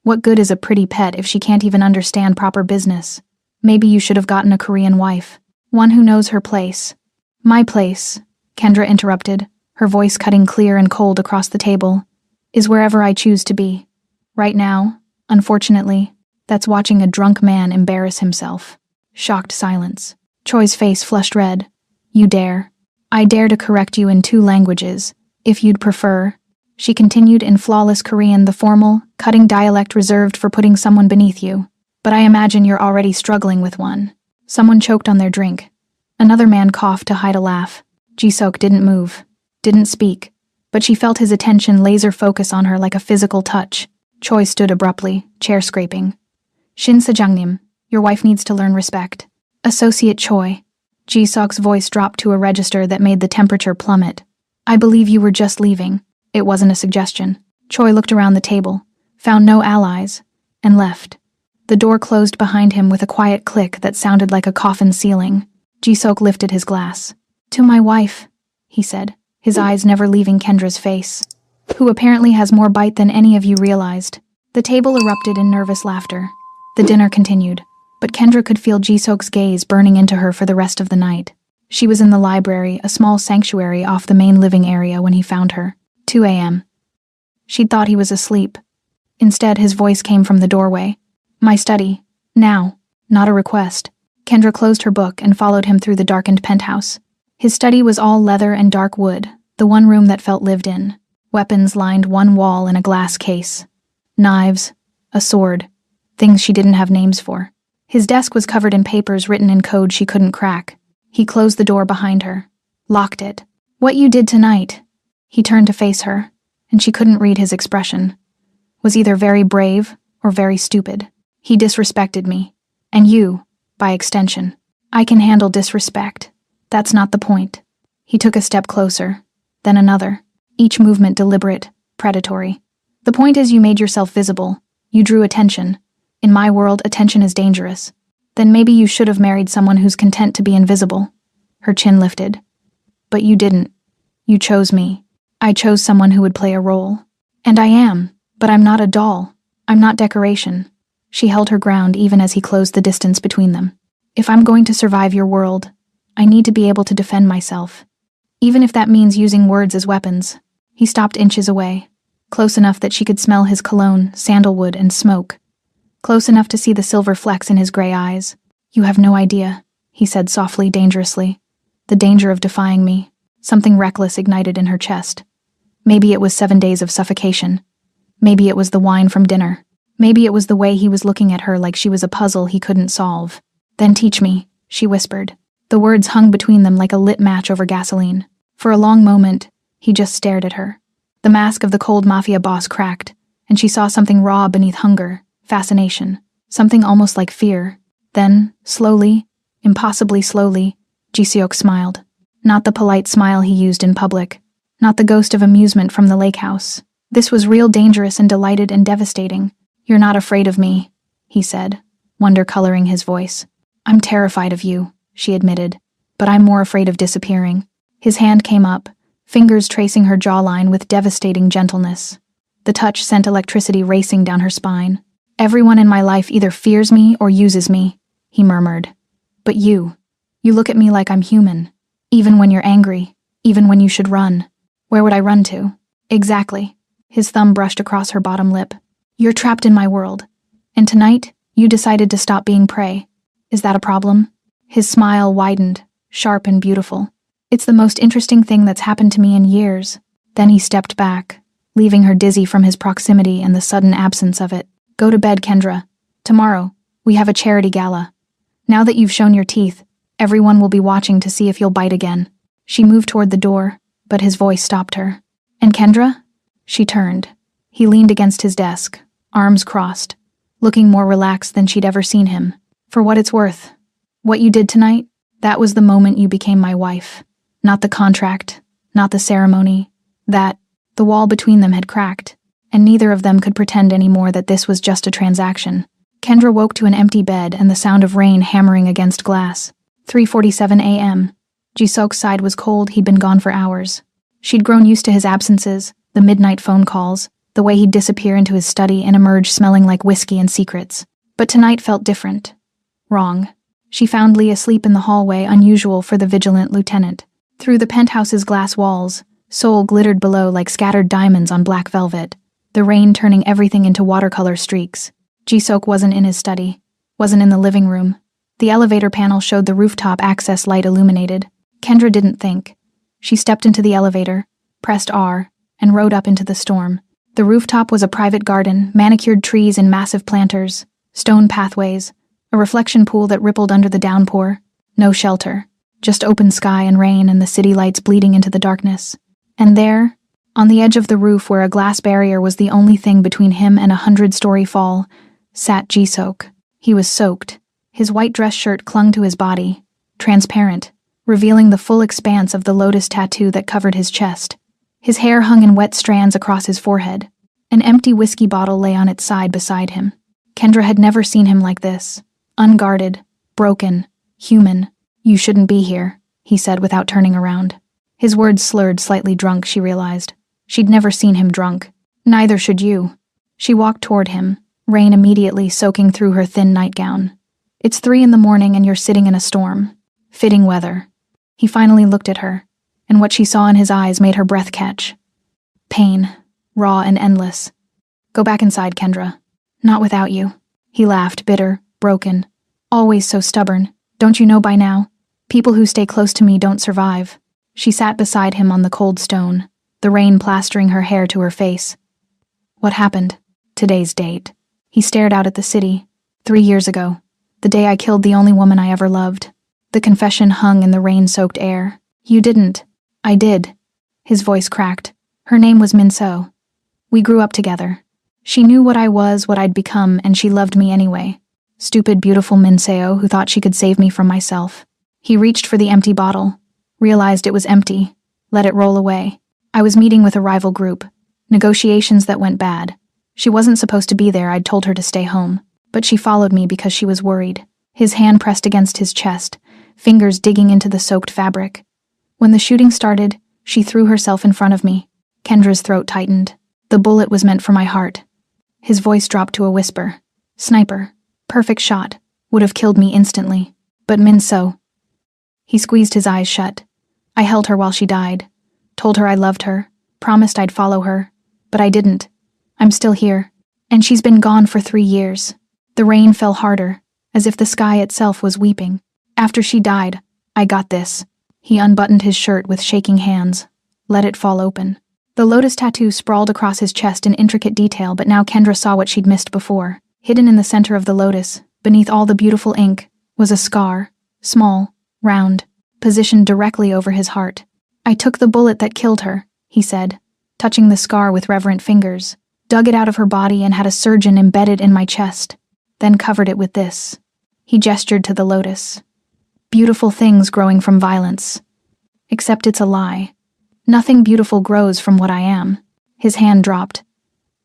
What good is a pretty pet if she can't even understand proper business? Maybe you should have gotten a Korean wife, one who knows her place. My place, Kendra interrupted, her voice cutting clear and cold across the table, is wherever I choose to be. Right now, unfortunately, that's watching a drunk man embarrass himself. Shocked silence. Choi's face flushed red. You dare. I dare to correct you in 2 languages, if you'd prefer. She continued in flawless Korean, the formal, cutting dialect reserved for putting someone beneath you. But I imagine you're already struggling with one. Someone choked on their drink. Another man coughed to hide a laugh. Ji-suk didn't move, didn't speak, but she felt his attention laser focus on her like a physical touch. Choi stood abruptly, chair scraping. Shin Sa-jung-nim, your wife needs to learn respect. Associate Choi. Ji-suk's voice dropped to a register that made the temperature plummet. I believe you were just leaving. It wasn't a suggestion. Choi looked around the table, found no allies, and left. The door closed behind him with a quiet click that sounded like a coffin ceiling. Ji-suk lifted his glass. To my wife, he said, his eyes never leaving Kendra's face, who apparently has more bite than any of you realized. The table erupted in nervous laughter. The dinner continued, but Kendra could feel Ji-suk's gaze burning into her for the rest of the night. She was in the library, a small sanctuary off the main living area, when he found her. 2 a.m. She'd thought he was asleep. Instead, his voice came from the doorway. My study. Now. Not a request. Kendra closed her book and followed him through the darkened penthouse. His study was all leather and dark wood, the one room that felt lived in. Weapons lined one wall in a glass case. Knives, a sword, things she didn't have names for. His desk was covered in papers written in code she couldn't crack. He closed the door behind her, locked it. "What you did tonight?" He turned to face her, and she couldn't read his expression. Was either very brave or very stupid. "He disrespected me. And you, by extension. I can handle disrespect. That's not the point." He took a step closer, then another, each movement deliberate, predatory. "The point is you made yourself visible. You drew attention. In my world, attention is dangerous. Then maybe you should have married someone who's content to be invisible." Her chin lifted. "But you didn't. You chose me. I chose someone who would play a role. And I am, but I'm not a doll. I'm not decoration." She held her ground even as he closed the distance between them. "If I'm going to survive your world, I need to be able to defend myself. Even if that means using words as weapons." He stopped inches away, close enough that she could smell his cologne, sandalwood, and smoke. Close enough to see the silver flecks in his gray eyes. "You have no idea," he said softly, dangerously. "The danger of defying me." Something reckless ignited in her chest. Maybe it was 7 days of suffocation. Maybe it was the wine from dinner. Maybe it was the way he was looking at her like she was a puzzle he couldn't solve. "Then teach me," she whispered. The words hung between them like a lit match over gasoline. For a long moment, he just stared at her. The mask of the cold Mafia boss cracked, and she saw something raw beneath hunger, fascination, something almost like fear. Then, slowly, impossibly slowly, Ji-seok smiled. Not the polite smile he used in public. Not the ghost of amusement from the lake house. This was real, dangerous and delighted and devastating. "You're not afraid of me," he said, wonder coloring his voice. "I'm terrified of you," she admitted, "but I'm more afraid of disappearing." His hand came up, fingers tracing her jawline with devastating gentleness. The touch sent electricity racing down her spine. "Everyone in my life either fears me or uses me," he murmured. "But you look at me like I'm human. Even when you're angry, even when you should run. Where would I run to?" "Exactly." His thumb brushed across her bottom lip. "You're trapped in my world. And tonight, you decided to stop being prey. Is that a problem?" His smile widened, sharp and beautiful. "It's the most interesting thing that's happened to me in years." Then he stepped back, leaving her dizzy from his proximity and the sudden absence of it. "Go to bed, Kendra. Tomorrow, we have a charity gala. Now that you've shown your teeth, everyone will be watching to see if you'll bite again." She moved toward the door, but his voice stopped her. "And Kendra?" She turned. He leaned against his desk, arms crossed, looking more relaxed than she'd ever seen him. "For what it's worth, what you did tonight, that was the moment you became my wife. Not the contract, not the ceremony. The wall between them had cracked, and neither of them could pretend anymore that this was just a transaction." Kendra woke to an empty bed and the sound of rain hammering against glass. 3:47 a.m. Ji-seok's side was cold. He'd been gone for hours. She'd grown used to his absences, the midnight phone calls, the way he'd disappear into his study and emerge smelling like whiskey and secrets. But tonight felt different. Wrong. She found Lee asleep in the hallway, unusual for the vigilant lieutenant. Through the penthouse's glass walls, Seoul glittered below like scattered diamonds on black velvet, the rain turning everything into watercolor streaks. Ji-seok wasn't in his study, wasn't in the living room. The elevator panel showed the rooftop access light illuminated. Kendra didn't think. She stepped into the elevator, pressed R, and rode up into the storm. The rooftop was a private garden, manicured trees and massive planters, stone pathways, a reflection pool that rippled under the downpour. No shelter, just open sky and rain and the city lights bleeding into the darkness. And there, on the edge of the roof where a glass barrier was the only thing between him and a 100-story fall, sat Ji-seok. He was soaked. His white dress shirt clung to his body, transparent, revealing the full expanse of the lotus tattoo that covered his chest. His hair hung in wet strands across his forehead. An empty whiskey bottle lay on its side beside him. Kendra had never seen him like this. Unguarded, broken, human. "You shouldn't be here," he said without turning around. His words slurred, slightly drunk, she realized. She'd never seen him drunk. "Neither should you." She walked toward him, rain immediately soaking through her thin nightgown. "It's 3 a.m. and you're sitting in a storm. Fitting weather." He finally looked at her, and what she saw in his eyes made her breath catch. Pain, raw and endless. "Go back inside, Kendra." "Not without you." He laughed, bitter, broken. "Always so stubborn. Don't you know by now? People who stay close to me don't survive." She sat beside him on the cold stone, the rain plastering her hair to her face. "What happened?" "Today's date." He stared out at the city. 3 years ago. The day I killed the only woman I ever loved. The confession hung in the rain-soaked air. You didn't. I did. His voice cracked. Her name was Min-so. We grew up together. She knew what I was, what I'd become, and she loved me anyway. Stupid, beautiful Min-seo who thought she could save me from myself. He reached for the empty bottle, realized it was empty, let it roll away. I was meeting with a rival group. Negotiations that went bad. She wasn't supposed to be there, I'd told her to stay home. But she followed me because she was worried. His hand pressed against his chest, fingers digging into the soaked fabric. When the shooting started, she threw herself in front of me. Kendra's throat tightened. The bullet was meant for my heart. His voice dropped to a whisper. Sniper. Perfect shot. Would have killed me instantly. But Min-so. He squeezed his eyes shut. I held her while she died. Told her I loved her. Promised I'd follow her. But I didn't. I'm still here. And she's been gone for 3 years. The rain fell harder, as if the sky itself was weeping. After she died, I got this. He unbuttoned his shirt with shaking hands. Let it fall open. The lotus tattoo sprawled across his chest in intricate detail, but now Kendra saw what she'd missed before. Hidden in the center of the lotus, beneath all the beautiful ink, was a scar, small, round, positioned directly over his heart. I took the bullet that killed her, he said, touching the scar with reverent fingers, dug it out of her body and had a surgeon embedded in my chest, then covered it with this. He gestured to the lotus. Beautiful things growing from violence. Except it's a lie. Nothing beautiful grows from what I am. His hand dropped.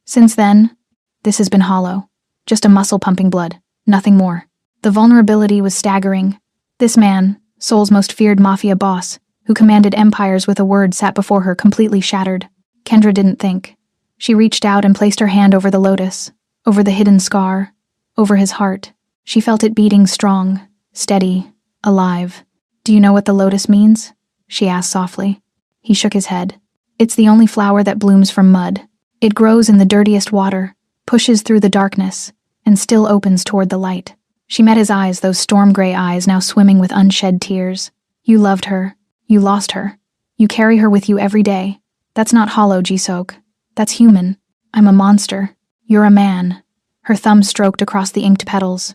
Since then, this has been hollow. Just a muscle pumping blood. Nothing more. The vulnerability was staggering. This man, Seoul's most feared Mafia boss, who commanded empires with a word, sat before her completely shattered. Kendra didn't think. She reached out and placed her hand over the lotus, over the hidden scar, over his heart. She felt it beating strong, steady, alive. Do you know what the lotus means? She asked softly. He shook his head. It's the only flower that blooms from mud. It grows in the dirtiest water, pushes through the darkness, and still opens toward the light. She met his eyes, those storm-gray eyes now swimming with unshed tears. You loved her. You lost her. You carry her with you every day. That's not hollow, Jisok. That's human. I'm a monster. You're a man. Her thumb stroked across the inked petals.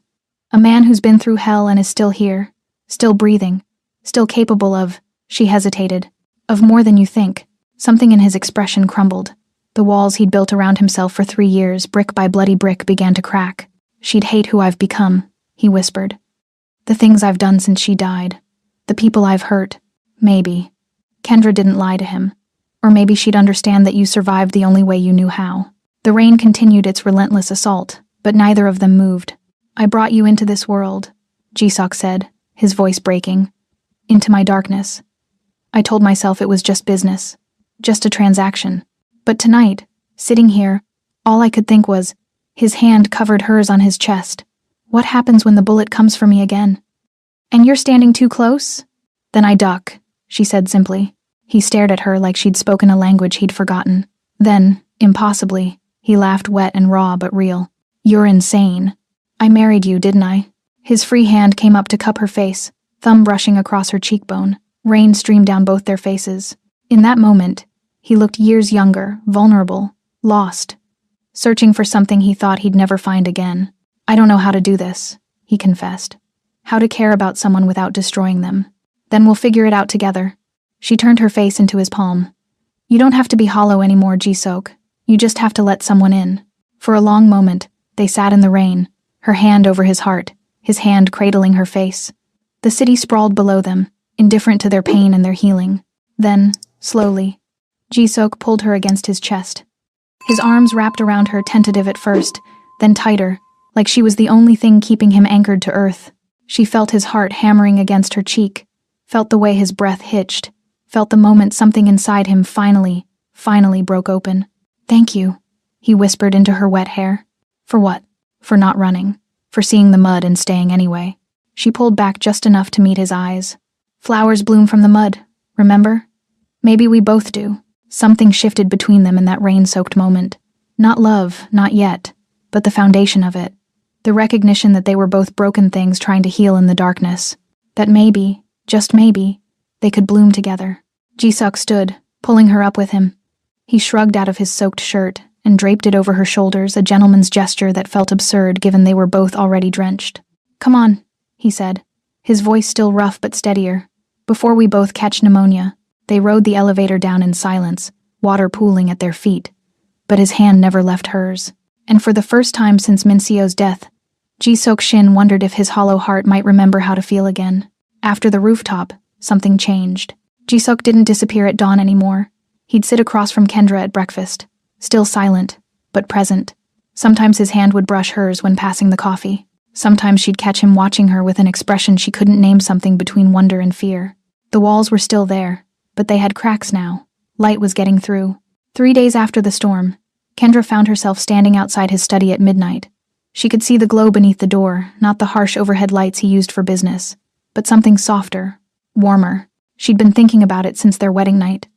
A man who's been through hell and is still here, still breathing, still capable of, she hesitated, of more than you think. Something in his expression crumbled. The walls he'd built around himself for 3 years, brick by bloody brick, began to crack. She'd hate who I've become, he whispered. The things I've done since she died. The people I've hurt. Maybe. Kendra didn't lie to him. Or maybe she'd understand that you survived the only way you knew how. The rain continued its relentless assault, but neither of them moved. I brought you into this world, Jisok said, his voice breaking. Into my darkness. I told myself it was just business. Just a transaction. But tonight, sitting here, all I could think was, his hand covered hers on his chest. What happens when the bullet comes for me again? And you're standing too close? Then I duck, she said simply. He stared at her like she'd spoken a language he'd forgotten. Then, impossibly, he laughed, wet and raw but real. You're insane. I married you, didn't I? His free hand came up to cup her face, thumb brushing across her cheekbone. Rain streamed down both their faces. In that moment, he looked years younger, vulnerable, lost, searching for something he thought he'd never find again. I don't know how to do this, he confessed. How to care about someone without destroying them. Then we'll figure it out together. She turned her face into his palm. You don't have to be hollow anymore, Jisok. You just have to let someone in. For a long moment, they sat in the rain, her hand over his heart, his hand cradling her face. The city sprawled below them, indifferent to their pain and their healing. Then, slowly, Jisok pulled her against his chest. His arms wrapped around her, tentative at first, then tighter, like she was the only thing keeping him anchored to earth. She felt his heart hammering against her cheek, felt the way his breath hitched, felt the moment something inside him finally broke open. Thank you, he whispered into her wet hair. For what? For not running. For seeing the mud and staying anyway. She pulled back just enough to meet his eyes. Flowers bloom from the mud, remember? Maybe we both do. Something shifted between them in that rain-soaked moment. Not love, not yet, but the foundation of it. The recognition that they were both broken things trying to heal in the darkness. That maybe, just maybe, they could bloom together. Jisok stood, pulling her up with him. He shrugged out of his soaked shirt and draped it over her shoulders, a gentleman's gesture that felt absurd given they were both already drenched. Come on, he said, his voice still rough but steadier. Before we both catch pneumonia. They rode the elevator down in silence, water pooling at their feet. But his hand never left hers. And for the first time since Minseo's death, Ji-Sok Shin wondered if his hollow heart might remember how to feel again. After the rooftop, something changed. Ji-Sok didn't disappear at dawn anymore. He'd sit across from Kendra at breakfast, still silent, but present. Sometimes his hand would brush hers when passing the coffee. Sometimes she'd catch him watching her with an expression she couldn't name, something between wonder and fear. The walls were still there, but they had cracks now. Light was getting through. 3 days after the storm, Kendra found herself standing outside his study at midnight. She could see the glow beneath the door, not the harsh overhead lights he used for business, but something softer, warmer. She'd been thinking about it since their wedding night.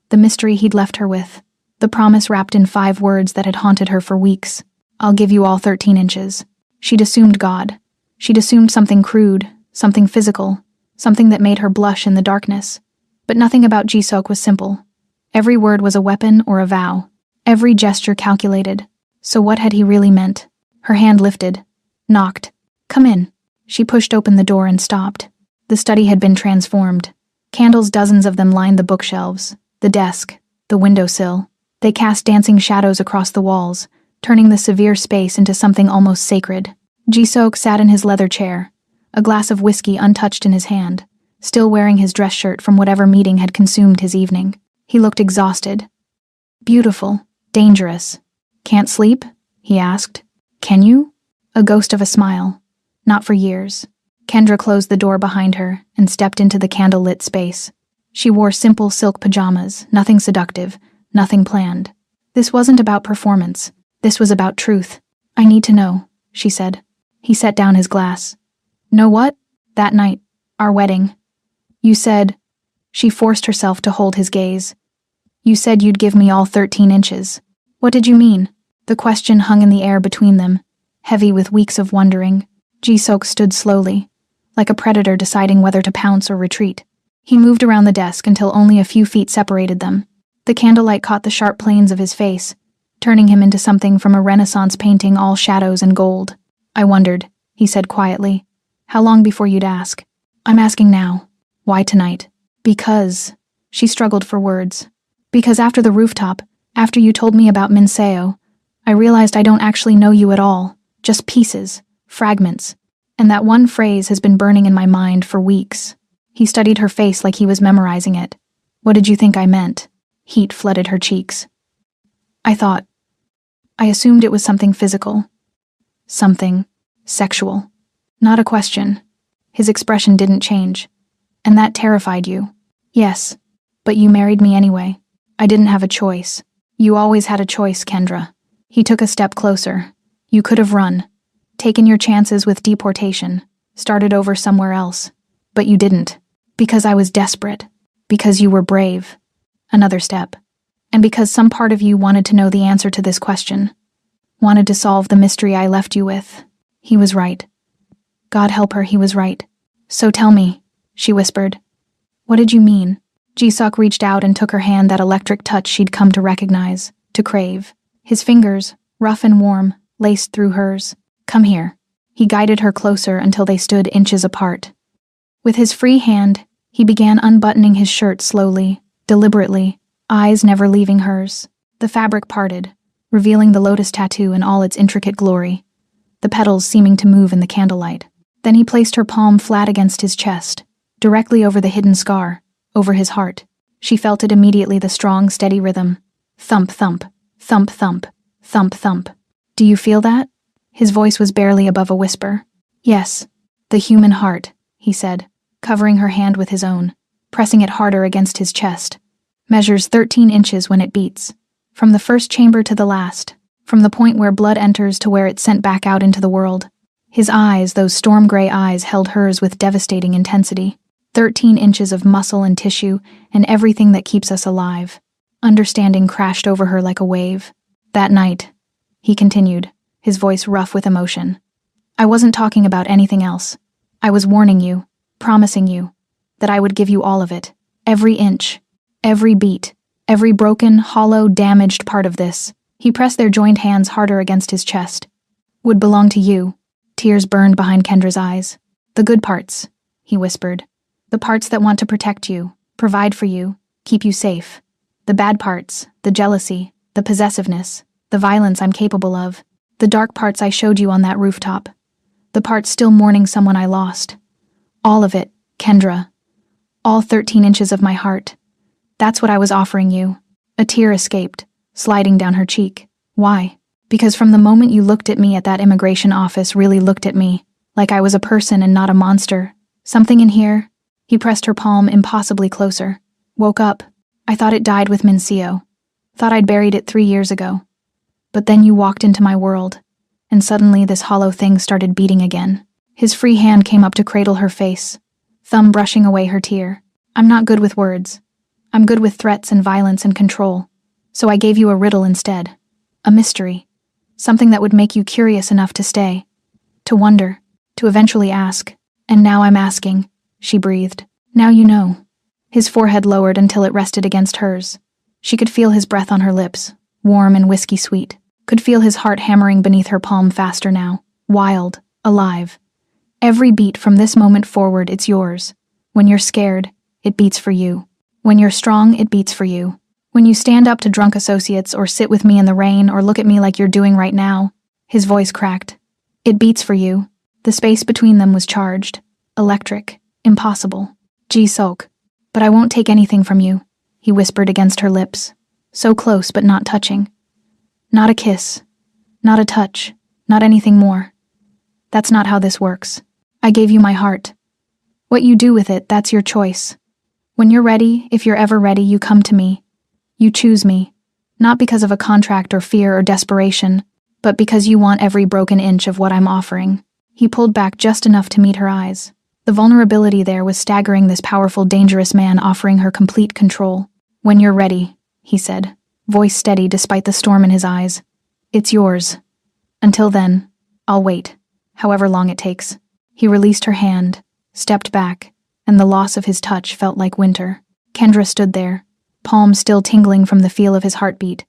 The mystery he'd left her with. The promise wrapped in 5 words that had haunted her for weeks. I'll give you all 13 inches. She'd assumed God. She'd assumed something crude, something physical, something that made her blush in the darkness. But nothing about Ji-Sok was simple. Every word was a weapon or a vow. Every gesture calculated. So what had he really meant? Her hand lifted. Knocked. Come in. She pushed open the door and stopped. The study had been transformed. Candles, dozens of them, lined the bookshelves, the desk, the windowsill. They cast dancing shadows across the walls, turning the severe space into something almost sacred. Ji-Sok sat in his leather chair, a glass of whiskey untouched in his hand, still wearing his dress shirt from whatever meeting had consumed his evening. He looked exhausted. Beautiful. Dangerous. Can't sleep? He asked. Can you? A ghost of a smile. Not for years. Kendra closed the door behind her and stepped into the candle-lit space. She wore simple silk pajamas, nothing seductive, nothing planned. This wasn't about performance. This was about truth. I need to know, she said. He set down his glass. Know what? That night, our wedding. You said... She forced herself to hold his gaze. You said you'd give me all 13 inches. What did you mean? The question hung in the air between them, heavy with weeks of wondering. Ji-Sok stood slowly, like a predator deciding whether to pounce or retreat. He moved around the desk until only a few feet separated them. The candlelight caught the sharp planes of his face, turning him into something from a Renaissance painting, all shadows and gold. I wondered, he said quietly. How long before you'd ask? I'm asking now. Why tonight? Because... She struggled for words. Because after the rooftop, after you told me about Minseo, I realized I don't actually know you at all. Just pieces, fragments. And that one phrase has been burning in my mind for weeks. He studied her face like he was memorizing it. What did you think I meant? Heat flooded her cheeks. I assumed it was something physical. Something sexual. Not a question. His expression didn't change. And that terrified you. Yes, but you married me anyway. I didn't have a choice. You always had a choice, Kendra. He took a step closer. You could have run, taken your chances with deportation, started over somewhere else. But you didn't. Because I was desperate. Because you were brave. Another step. And because some part of you wanted to know the answer to this question. Wanted to solve the mystery I left you with. He was right. God help her, he was right. So tell me, she whispered. What did you mean? Ji-Sok reached out and took her hand, that electric touch she'd come to recognize, to crave. His fingers, rough and warm, laced through hers. Come here. He guided her closer until they stood inches apart. With his free hand, he began unbuttoning his shirt slowly, deliberately, eyes never leaving hers. The fabric parted, revealing the lotus tattoo in all its intricate glory, the petals seeming to move in the candlelight. Then he placed her palm flat against his chest, directly over the hidden scar, over his heart. She felt it immediately, the strong, steady rhythm. Thump, thump, thump, thump, thump, thump. Do you feel that? His voice was barely above a whisper. Yes, the human heart, he said, covering her hand with his own, pressing it harder against his chest. Measures 13 inches when it beats. From the first chamber to the last, from the point where blood enters to where it's sent back out into the world. His eyes, those storm-gray eyes, held hers with devastating intensity. 13 inches of muscle and tissue, and everything that keeps us alive. Understanding crashed over her like a wave. That night, he continued, his voice rough with emotion. I wasn't talking about anything else. I was warning you, promising you, that I would give you all of it. Every inch, every beat, every broken, hollow, damaged part of this. He pressed their joined hands harder against his chest. Would belong to you. Tears burned behind Kendra's eyes. "The good parts," he whispered. "The parts that want to protect you, provide for you, keep you safe. The bad parts, the jealousy, the possessiveness, the violence I'm capable of, the dark parts I showed you on that rooftop, the parts still mourning someone I lost. All of it, Kendra. All 13 inches of my heart. That's what I was offering you." A tear escaped, sliding down her cheek. "Why?" "Because from the moment you looked at me at that immigration office, really looked at me, like I was a person and not a monster, something in here," he pressed her palm impossibly closer, "woke up. I thought it died with Mincio. Thought I'd buried it 3 years ago. But then you walked into my world, and suddenly this hollow thing started beating again." His free hand came up to cradle her face, thumb brushing away her tear. "I'm not good with words. I'm good with threats and violence and control. So I gave you a riddle instead. A mystery. Something that would make you curious enough to stay. To wonder. To eventually ask. And now I'm asking," she breathed. "Now you know." His forehead lowered until it rested against hers. She could feel his breath on her lips, warm and whiskey sweet. Could feel his heart hammering beneath her palm faster now. Wild. Alive. "Every beat from this moment forward, it's yours. When you're scared, it beats for you. When you're strong, it beats for you. When you stand up to drunk associates or sit with me in the rain or look at me like you're doing right now," his voice cracked, "it beats for you." The space between them was charged. Electric. Impossible. Ji-Sok. "But I won't take anything from you," he whispered against her lips. So close but not touching. "Not a kiss. Not a touch. Not anything more. That's not how this works. I gave you my heart. What you do with it, that's your choice. When you're ready, if you're ever ready, you come to me. You choose me. Not because of a contract or fear or desperation, but because you want every broken inch of what I'm offering." He pulled back just enough to meet her eyes. The vulnerability there was staggering, this powerful, dangerous man offering her complete control. "When you're ready," he said, voice steady despite the storm in his eyes. "It's yours. Until then, I'll wait, however long it takes." He released her hand, stepped back, and the loss of his touch felt like winter. Kendra stood there, palm still tingling from the feel of his heartbeat,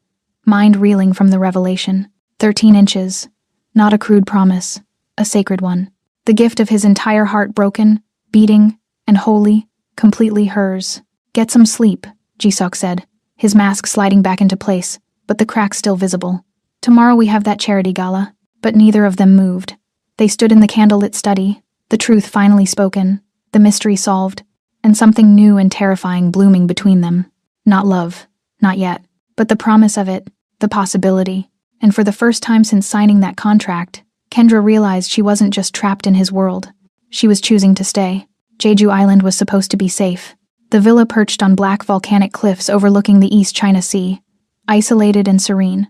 mind reeling from the revelation. 13 inches. Not a crude promise, a sacred one. The gift of his entire heart broken, beating, and wholly, completely hers. "Get some sleep," Ji-Sok said, his mask sliding back into place, but the crack still visible. "Tomorrow we have that charity gala." But neither of them moved. They stood in the candlelit study, the truth finally spoken, the mystery solved, and something new and terrifying blooming between them. Not love, not yet, but the promise of it, the possibility. And for the first time since signing that contract, Kendra realized she wasn't just trapped in his world. She was choosing to stay. Jeju Island was supposed to be safe. The villa perched on black volcanic cliffs overlooking the East China Sea, isolated and serene.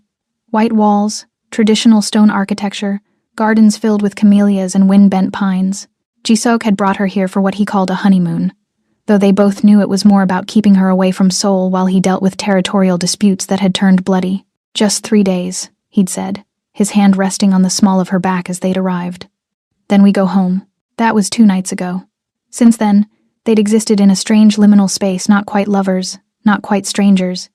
White walls, traditional stone architecture, gardens filled with camellias and wind-bent pines. Ji-Sok had brought her here for what he called a honeymoon, though they both knew it was more about keeping her away from Seoul while he dealt with territorial disputes that had turned bloody. "Just 3 days," he'd said, his hand resting on the small of her back as they'd arrived. "Then we go home." That was 2 nights ago. Since then, they'd existed in a strange liminal space, not quite lovers, not quite strangers.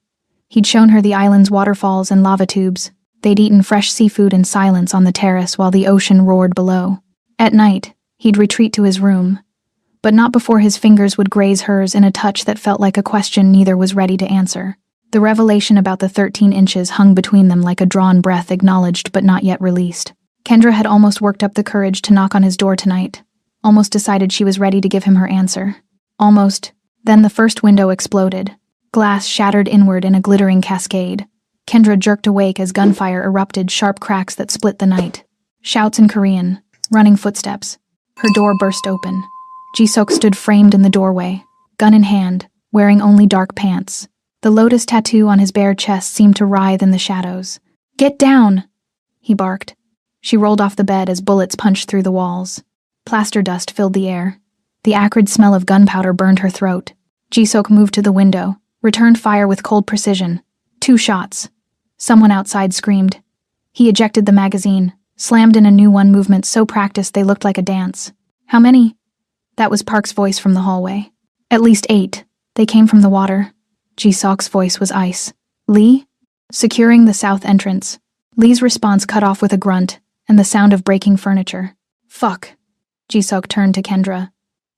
He'd shown her the island's waterfalls and lava tubes. They'd eaten fresh seafood in silence on the terrace while the ocean roared below. At night, he'd retreat to his room, but not before his fingers would graze hers in a touch that felt like a question neither was ready to answer. The revelation about the 13 inches hung between them like a drawn breath, acknowledged but not yet released. Kendra had almost worked up the courage to knock on his door tonight, almost decided she was ready to give him her answer. Almost. Then the first window exploded. Glass shattered inward in a glittering cascade. Kendra jerked awake as gunfire erupted, sharp cracks that split the night. Shouts in Korean, running footsteps. Her door burst open. Ji-Sok stood framed in the doorway, gun in hand, wearing only dark pants. The lotus tattoo on his bare chest seemed to writhe in the shadows. "Get down!" he barked. She rolled off the bed as bullets punched through the walls. Plaster dust filled the air. The acrid smell of gunpowder burned her throat. Ji-Sok moved to the window, returned fire with cold precision. 2 shots. Someone outside screamed. He ejected the magazine, slammed in a new one, movement so practiced they looked like a dance. "How many?" That was Park's voice from the hallway. "At least 8. They came from the water." Ji-Sok's voice was ice. "Lee?" Securing the south entrance. Lee's response cut off with a grunt and the sound of breaking furniture. Fuck. Jisuk turned to Kendra.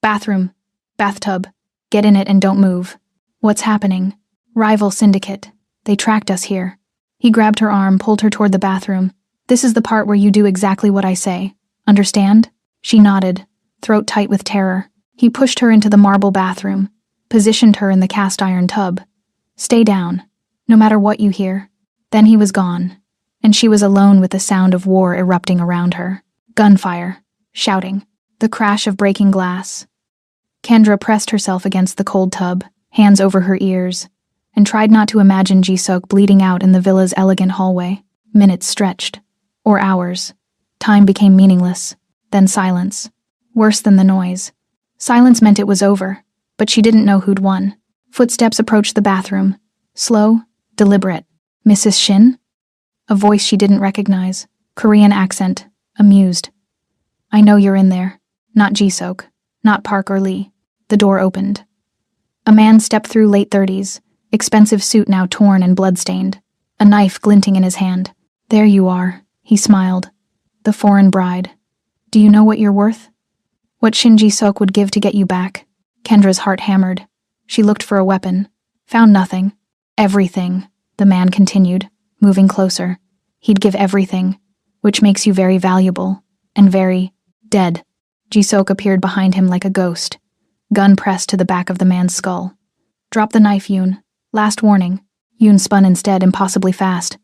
Bathroom. Bathtub. Get in it and don't move. What's happening? Rival syndicate. They tracked us here. He grabbed her arm, pulled her toward the bathroom. This is the part where you do exactly what I say. Understand? She nodded, throat tight with terror. He pushed her into the marble bathroom, positioned her in the cast iron tub. Stay down, no matter what you hear. Then he was gone, and she was alone with the sound of war erupting around her. Gunfire, shouting, the crash of breaking glass. Kendra pressed herself against the cold tub, hands over her ears, and tried not to imagine Jisuk bleeding out in the villa's elegant hallway. Minutes stretched, or hours. Time became meaningless, then silence. Worse than the noise. Silence meant it was over, but she didn't know who'd won. Footsteps approached the bathroom. Slow, deliberate. Mrs. Shin? A voice she didn't recognize. Korean accent, amused. I know you're in there. Not Jisuk, not Park or Lee. The door opened. A man stepped through, late 30s, expensive suit now torn and bloodstained, a knife glinting in his hand. There you are, he smiled. The foreign bride. Do you know what you're worth? What Shin Jisuk would give to get you back? Kendra's heart hammered. She looked for a weapon. Found nothing. Everything, the man continued, moving closer. He'd give everything, which makes you very valuable, and very dead. Jisuk appeared behind him like a ghost, gun pressed to the back of the man's skull. Drop the knife, Yoon. Last warning. Yoon spun instead, impossibly fast.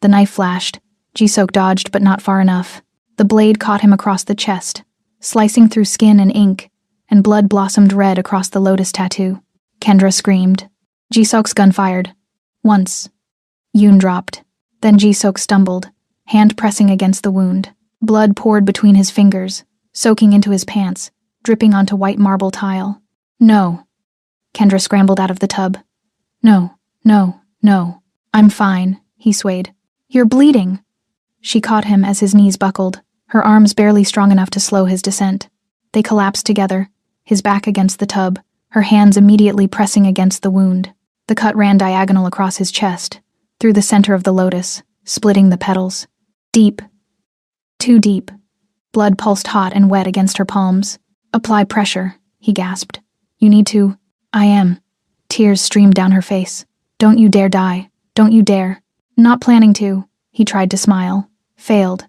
The knife flashed. Jisuk dodged, but not far enough. The blade caught him across the chest, slicing through skin and ink, and blood blossomed red across the lotus tattoo. Kendra screamed. Jisuk's gun fired. Once. Yoon dropped. Then Jisuk stumbled, hand pressing against the wound. Blood poured between his fingers, soaking into his pants, dripping onto white marble tile. No. Kendra scrambled out of the tub. No, no, no. I'm fine, he swayed. You're bleeding. She caught him as his knees buckled, her arms barely strong enough to slow his descent. They collapsed together, his back against the tub, her hands immediately pressing against the wound. The cut ran diagonal across his chest, through the center of the lotus, splitting the petals. Deep. Too deep. Blood pulsed hot and wet against her palms. Apply pressure, he gasped. You need to. I am. Tears streamed down her face. Don't you dare die. Don't you dare. Not planning to. He tried to smile. Failed.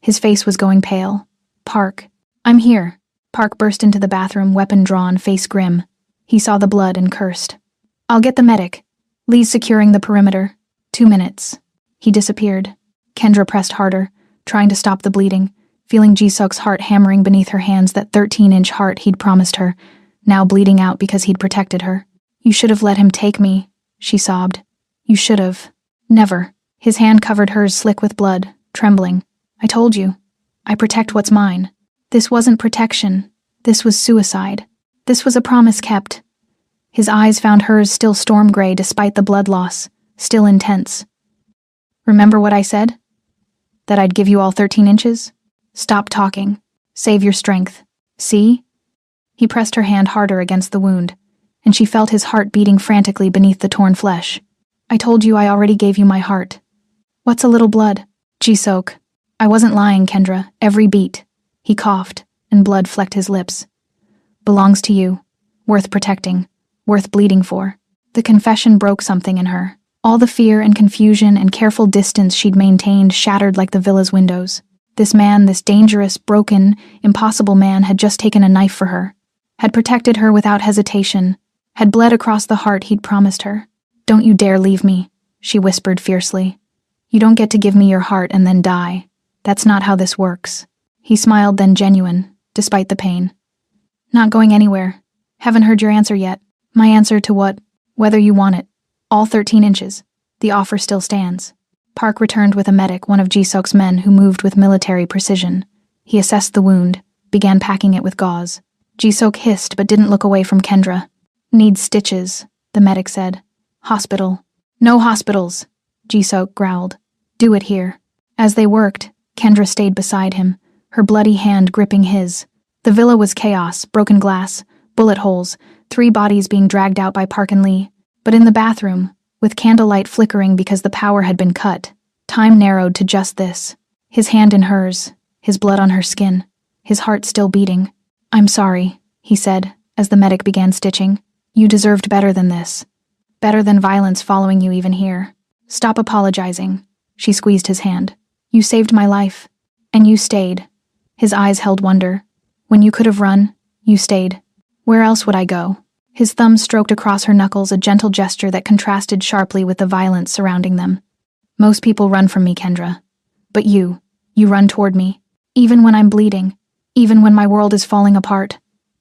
His face was going pale. Park. I'm here. Park burst into the bathroom, weapon drawn, face grim. He saw the blood and cursed. I'll get the medic. Lee's securing the perimeter. 2 minutes. He disappeared. Kendra pressed harder, trying to stop the bleeding, feeling Jisuk's heart hammering beneath her hands, that 13-inch heart he'd promised her, now bleeding out because he'd protected her. You should have let him take me, she sobbed. You should have. Never. His hand covered hers, slick with blood, trembling. I told you. I protect what's mine. This wasn't protection. This was suicide. This was a promise kept. His eyes found hers, still storm gray despite the blood loss, still intense. Remember what I said? That I'd give you all 13 inches? Stop talking. Save your strength. See? He pressed her hand harder against the wound, and she felt his heart beating frantically beneath the torn flesh. I told you I already gave you my heart. What's a little blood? Jisuk. I wasn't lying, Kendra. Every beat. He coughed, and blood flecked his lips. Belongs to you. Worth protecting. Worth bleeding for. The confession broke something in her. All the fear and confusion and careful distance she'd maintained shattered like the villa's windows. This man, this dangerous, broken, impossible man, had just taken a knife for her, had protected her without hesitation, had bled across the heart he'd promised her. Don't you dare leave me, she whispered fiercely. You don't get to give me your heart and then die. That's not how this works. He smiled, then genuine, despite the pain. Not going anywhere. Haven't heard your answer yet. My answer to what? Whether you want it. All 13 inches. The offer still stands. Park returned with a medic, one of Jisuk's men who moved with military precision. He assessed the wound, began packing it with gauze. Jisuk hissed but didn't look away from Kendra. Needs stitches, the medic said. Hospital. No hospitals, Jisuk growled. Do it here. As they worked, Kendra stayed beside him, her bloody hand gripping his. The villa was chaos, broken glass, bullet holes, 3 bodies being dragged out by Park and Lee. But in the bathroom, with candlelight flickering because the power had been cut, time narrowed to just this. His hand in hers, his blood on her skin, his heart still beating. "I'm sorry," he said, as the medic began stitching. "You deserved better than this. Better than violence following you even here. Stop apologizing." She squeezed his hand. "You saved my life. And you stayed." His eyes held wonder. "When you could have run, you stayed. Where else would I go?" His thumb stroked across her knuckles, a gentle gesture that contrasted sharply with the violence surrounding them. "Most people run from me, Kendra. But you run toward me. Even when I'm bleeding. Even when my world is falling apart.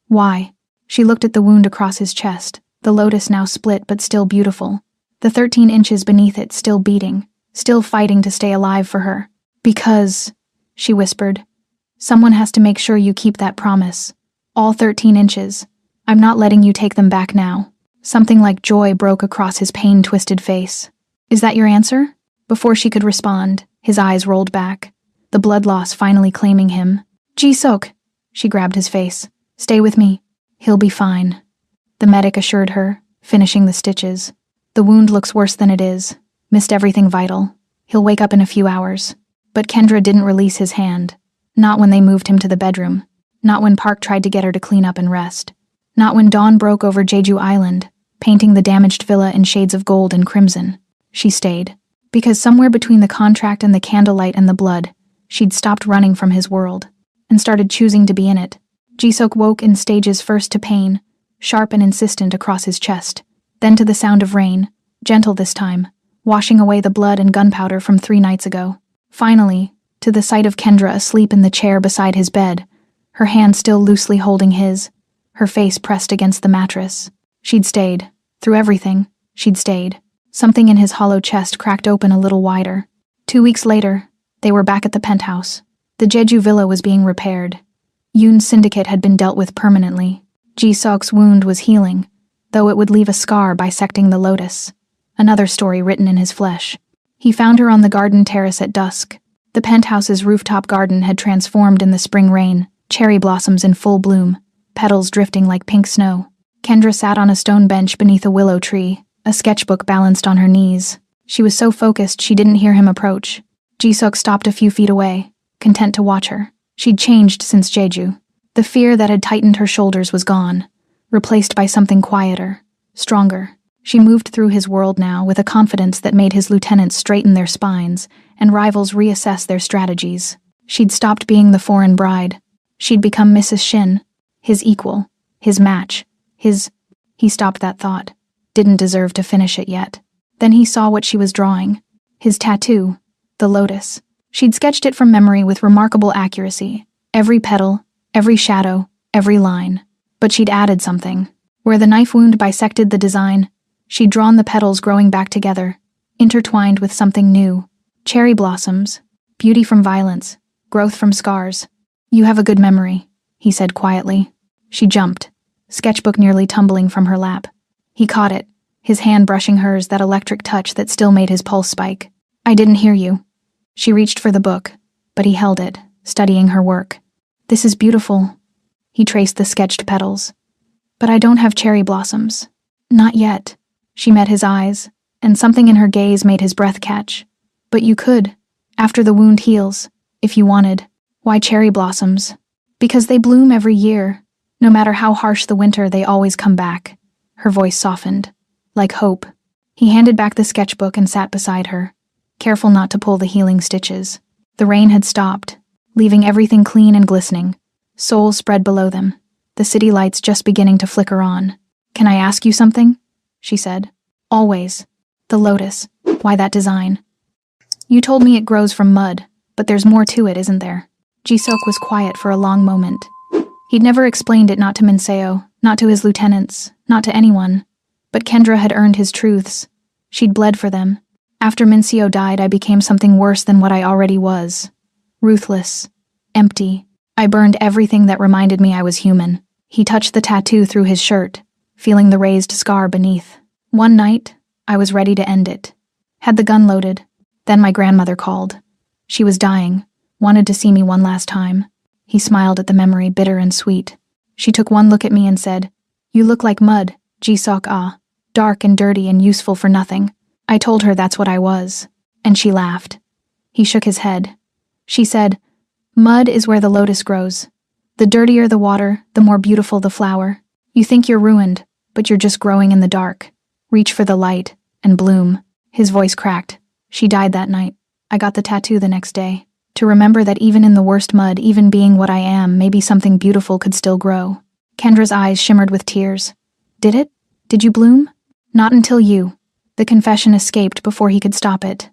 Why?" She looked at the wound across his chest, the lotus now split but still beautiful. The 13 inches beneath it still beating, still fighting to stay alive for her. "Because," she whispered, "someone has to make sure you keep that promise. All 13 inches. I'm not letting you take them back now." Something like joy broke across his pain-twisted face. "Is that your answer?" Before she could respond, his eyes rolled back, the blood loss finally claiming him. "Ji-sok," she grabbed his face. "Stay with me. He'll be fine." The medic assured her, finishing the stitches. "The wound looks worse than it is. Missed everything vital. He'll wake up in a few hours." But Kendra didn't release his hand. Not when they moved him to the bedroom. Not when Park tried to get her to clean up and rest. Not when dawn broke over Jeju Island, painting the damaged villa in shades of gold and crimson. She stayed. Because somewhere between the contract and the candlelight and the blood, she'd stopped running from his world and started choosing to be in it. Ji-sok woke in stages, first to pain, sharp and insistent across his chest, then to the sound of rain, gentle this time, washing away the blood and gunpowder from 3 nights ago. Finally, to the sight of Kendra asleep in the chair beside his bed, her hand still loosely holding his, her face pressed against the mattress. She'd stayed. Through everything, she'd stayed. Something in his hollow chest cracked open a little wider. 2 weeks later, they were back at the penthouse. The Jeju villa was being repaired. Yoon's syndicate had been dealt with permanently. Ji-sok's wound was healing, though it would leave a scar bisecting the lotus. Another story written in his flesh. He found her on the garden terrace at dusk. The penthouse's rooftop garden had transformed in the spring rain, cherry blossoms in full bloom, petals drifting like pink snow. Kendra sat on a stone bench beneath a willow tree, a sketchbook balanced on her knees. She was so focused she didn't hear him approach. Ji-sok stopped a few feet away, content to watch her. She'd changed since Jeju. The fear that had tightened her shoulders was gone, replaced by something quieter, stronger. She moved through his world now with a confidence that made his lieutenants straighten their spines and rivals reassess their strategies. She'd stopped being the foreign bride. She'd become Mrs. Shin, his equal, his match, his... He stopped that thought. Didn't deserve to finish it yet. Then he saw what she was drawing. His tattoo, the lotus. She'd sketched it from memory with remarkable accuracy. Every petal, every shadow, every line. But she'd added something. Where the knife wound bisected the design, she'd drawn the petals growing back together, intertwined with something new. Cherry blossoms, beauty from violence, growth from scars. "You have a good memory," he said quietly. She jumped, sketchbook nearly tumbling from her lap. He caught it, his hand brushing hers, that electric touch that still made his pulse spike. "I didn't hear you." She reached for the book, but he held it, studying her work. "This is beautiful." He traced the sketched petals. "But I don't have cherry blossoms. Not yet." She met his eyes, and something in her gaze made his breath catch. "But you could, after the wound heals, if you wanted." "Why cherry blossoms?" "Because they bloom every year. No matter how harsh the winter, they always come back." Her voice softened, like hope. He handed back the sketchbook and sat beside her, careful not to pull the healing stitches. The rain had stopped, leaving everything clean and glistening. Souls spread below them, the city lights just beginning to flicker on. "Can I ask you something?" she said. "Always. The lotus. Why that design?" "You told me it grows from mud, but there's more to it, isn't there?" Ji-sok was quiet for a long moment. He'd never explained it, not to Minseo, not to his lieutenants, not to anyone. But Kendra had earned his truths. She'd bled for them. "After Minseo died, I became something worse than what I already was. Ruthless. Empty. I burned everything that reminded me I was human." He touched the tattoo through his shirt, feeling the raised scar beneath. "One night, I was ready to end it. Had the gun loaded. Then my grandmother called. She was dying, wanted to see me one last time." He smiled at the memory, bitter and sweet. She took one look at me and said, "You look like mud, Ji-sok ah, dark and dirty and useful for nothing." I told her that's what I was, and she laughed. He shook his head. She said, "Mud is where the lotus grows. The dirtier the water, the more beautiful the flower. You think you're ruined, but you're just growing in the dark. Reach for the light, and bloom." His voice cracked. "She died that night. I got the tattoo the next day. To remember that even in the worst mud, even being what I am, maybe something beautiful could still grow." Kendra's eyes shimmered with tears. "Did it? Did you bloom?" "Not until you." The confession escaped before he could stop it.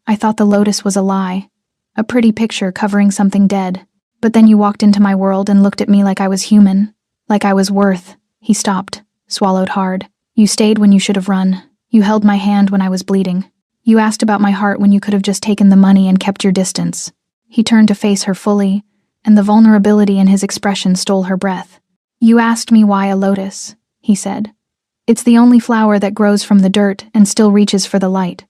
"I thought the lotus was a lie. A pretty picture covering something dead. But then you walked into my world and looked at me like I was human. Like I was worth." He stopped, swallowed hard. "You stayed when you should have run. You held my hand when I was bleeding. You asked about my heart when you could have just taken the money and kept your distance." He turned to face her fully, and the vulnerability in his expression stole her breath. "You asked me why a lotus," he said. "It's the only flower that grows from the dirt and still reaches for the light.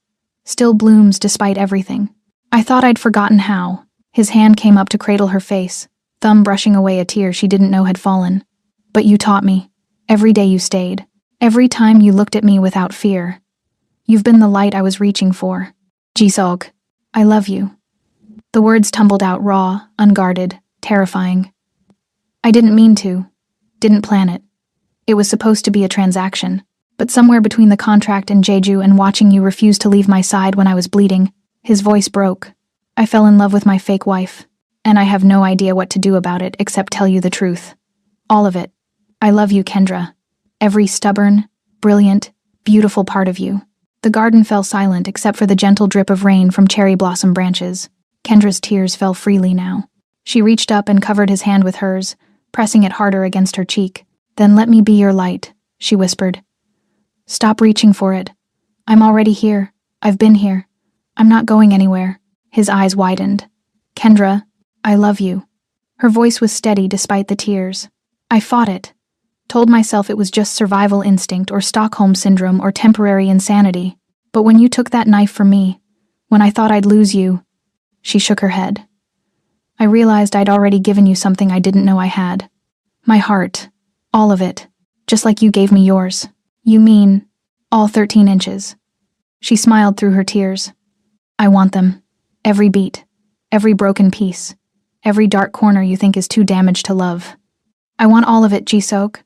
Still blooms despite everything. I thought I'd forgotten how." His hand came up to cradle her face, thumb brushing away a tear she didn't know had fallen. "But you taught me. Every day you stayed. Every time you looked at me without fear. You've been the light I was reaching for. Jisog, I love you." The words tumbled out raw, unguarded, terrifying. "I didn't mean to. Didn't plan it. It was supposed to be a transaction. But somewhere between the contract and Jeju and watching you refuse to leave my side when I was bleeding," his voice broke. "I fell in love with my fake wife. And I have no idea what to do about it except tell you the truth. All of it. I love you, Kendra. Every stubborn, brilliant, beautiful part of you." The garden fell silent except for the gentle drip of rain from cherry blossom branches. Kendra's tears fell freely now. She reached up and covered his hand with hers, pressing it harder against her cheek. "Then let me be your light," she whispered. "Stop reaching for it. I'm already here. I've been here. I'm not going anywhere." His eyes widened. "Kendra, I love you." Her voice was steady despite the tears. "I fought it. Told myself it was just survival instinct or Stockholm syndrome or temporary insanity. But when you took that knife from me, when I thought I'd lose you," she shook her head. "I realized I'd already given you something I didn't know I had. My heart. All of it. Just like you gave me yours." "You mean all 13 inches?" She smiled through her tears. "I want them. Every beat. Every broken piece. Every dark corner you think is too damaged to love. I want all of it, Jisok.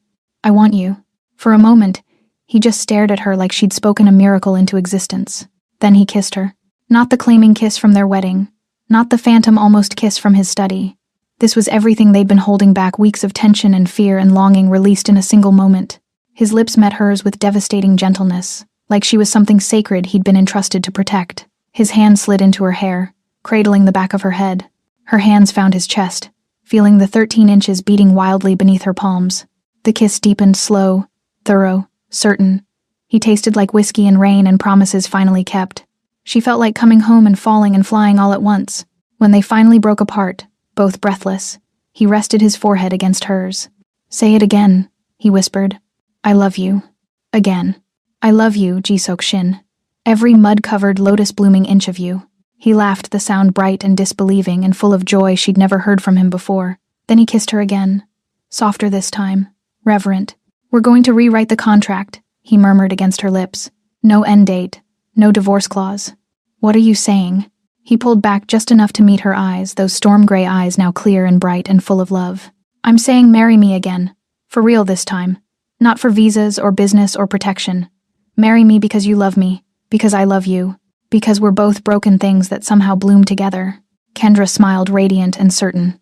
I want you." For a moment, he just stared at her like she'd spoken a miracle into existence. Then he kissed her. Not the claiming kiss from their wedding. Not the phantom almost kiss from his study. This was everything they'd been holding back, weeks of tension and fear and longing released in a single moment. His lips met hers with devastating gentleness, like she was something sacred he'd been entrusted to protect. His hand slid into her hair, cradling the back of her head. Her hands found his chest, feeling the 13 inches beating wildly beneath her palms. The kiss deepened, slow, thorough, certain. He tasted like whiskey and rain and promises finally kept. She felt like coming home and falling and flying all at once. When they finally broke apart, both breathless, he rested his forehead against hers. "Say it again," he whispered. "I love you. Again. I love you, Jisok Shin. Every mud-covered, lotus-blooming inch of you." He laughed, the sound bright and disbelieving and full of joy she'd never heard from him before. Then he kissed her again. Softer this time. Reverent. "We're going to rewrite the contract," he murmured against her lips. "No end date. No divorce clause." "What are you saying?" He pulled back just enough to meet her eyes, those storm-gray eyes now clear and bright and full of love. "I'm saying marry me again. For real this time. Not for visas or business or protection. Marry me because you love me. Because I love you. Because we're both broken things that somehow bloom together." Kendra smiled, radiant and certain.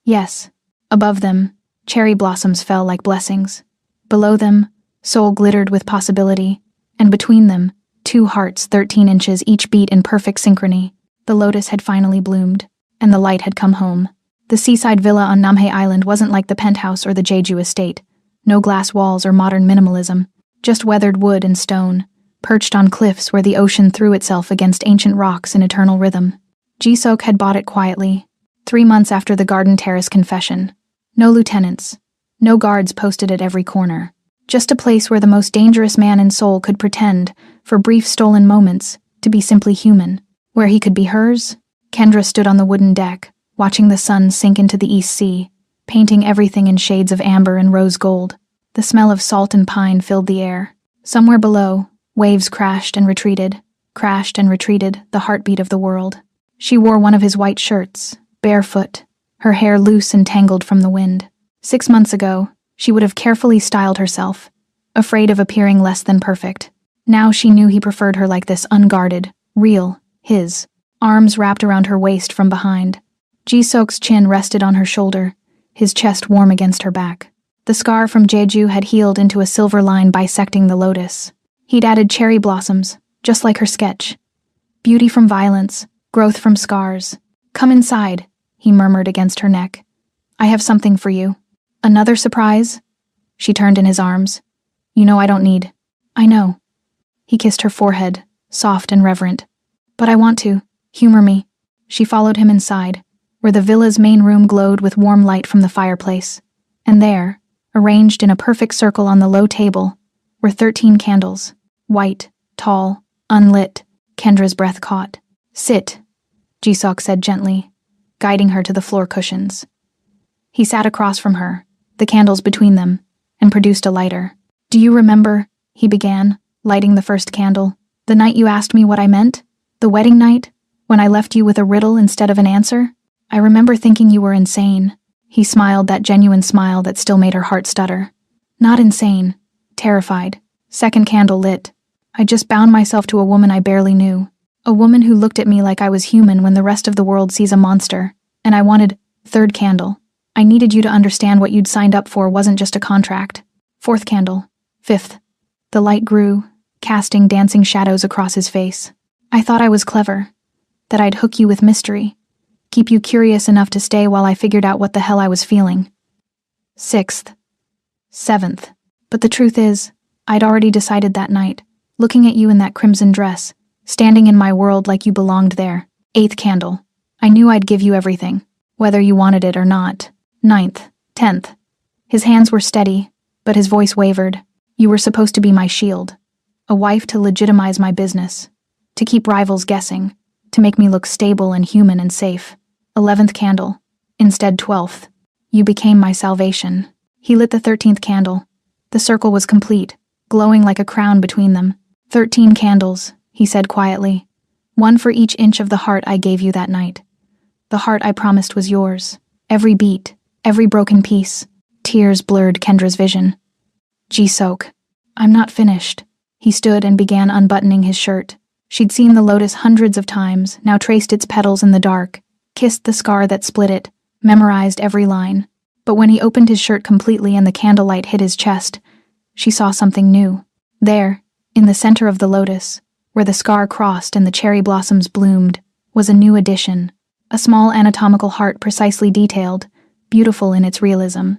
Yes. Above them, cherry blossoms fell like blessings. Below them, soul glittered with possibility. And between them, 2 hearts 13 inches each beat in perfect synchrony. The lotus had finally bloomed, and the light had come home. The seaside villa on Namhae Island wasn't like the penthouse or the Jeju estate. No glass walls or modern minimalism. Just weathered wood and stone, perched on cliffs where the ocean threw itself against ancient rocks in eternal rhythm. Jisok had bought it quietly, 3 months after the garden terrace confession. No lieutenants, no guards posted at every corner. Just a place where the most dangerous man in Seoul could pretend, for brief stolen moments, to be simply human. Where he could be hers. Kendra stood on the wooden deck, watching the sun sink into the East Sea, painting everything in shades of amber and rose gold. The smell of salt and pine filled the air. Somewhere below, waves crashed and retreated, the heartbeat of the world. She wore one of his white shirts, barefoot, her hair loose and tangled from the wind. 6 months ago, she would have carefully styled herself, afraid of appearing less than perfect. Now she knew he preferred her like this, unguarded, real, his. Arms wrapped around her waist from behind. Ji-sok's chin rested on her shoulder, his chest warm against her back. The scar from Jeju had healed into a silver line bisecting the lotus. He'd added cherry blossoms, just like her sketch. Beauty from violence, growth from scars. "Come inside," he murmured against her neck. "I have something for you." "Another surprise?" She turned in his arms. "You know I don't need." "I know." He kissed her forehead, soft and reverent. "But I want to. Humor me." She followed him inside, where the villa's main room glowed with warm light from the fireplace. And there, arranged in a perfect circle on the low table, were 13 candles. White, tall, unlit. Kendra's breath caught. "Sit," Ji-sok said gently, guiding her to the floor cushions. He sat across from her, the candles between them, and produced a lighter. "Do you remember," he began, lighting the first candle, "the night you asked me what I meant? The wedding night, when I left you with a riddle instead of an answer? I remember thinking you were insane." He smiled, that genuine smile that still made her heart stutter. "Not insane. Terrified." Second candle lit. "I just bound myself to a woman I barely knew. A woman who looked at me like I was human when the rest of the world sees a monster. And I wanted..." Third candle. "I needed you to understand what you'd signed up for wasn't just a contract." Fourth candle. Fifth. The light grew, casting dancing shadows across his face. "I thought I was clever. That I'd hook you with mystery. Keep you curious enough to stay while I figured out what the hell I was feeling." Sixth. Seventh. "But the truth is, I'd already decided that night, looking at you in that crimson dress, standing in my world like you belonged there." Eighth candle. "I knew I'd give you everything, whether you wanted it or not." Ninth. 10th. His hands were steady, but his voice wavered. "You were supposed to be my shield. A wife to legitimize my business. To keep rivals guessing. To make me look stable and human and safe." 11th candle. Instead 12th. "You became my salvation." He lit the 13th candle. The circle was complete, glowing like a crown between them. 13 candles, he said quietly. "One for each inch of the heart I gave you that night. The heart I promised was yours. Every beat, every broken piece." Tears blurred Kendra's vision. "Ji-sok, I'm not finished." He stood and began unbuttoning his shirt. She'd seen the lotus hundreds of times, now traced its petals in the dark, kissed the scar that split it, memorized every line. But when he opened his shirt completely and the candlelight hit his chest, she saw something new. There, in the center of the lotus, where the scar crossed and the cherry blossoms bloomed, was a new addition. A small anatomical heart precisely detailed, beautiful in its realism.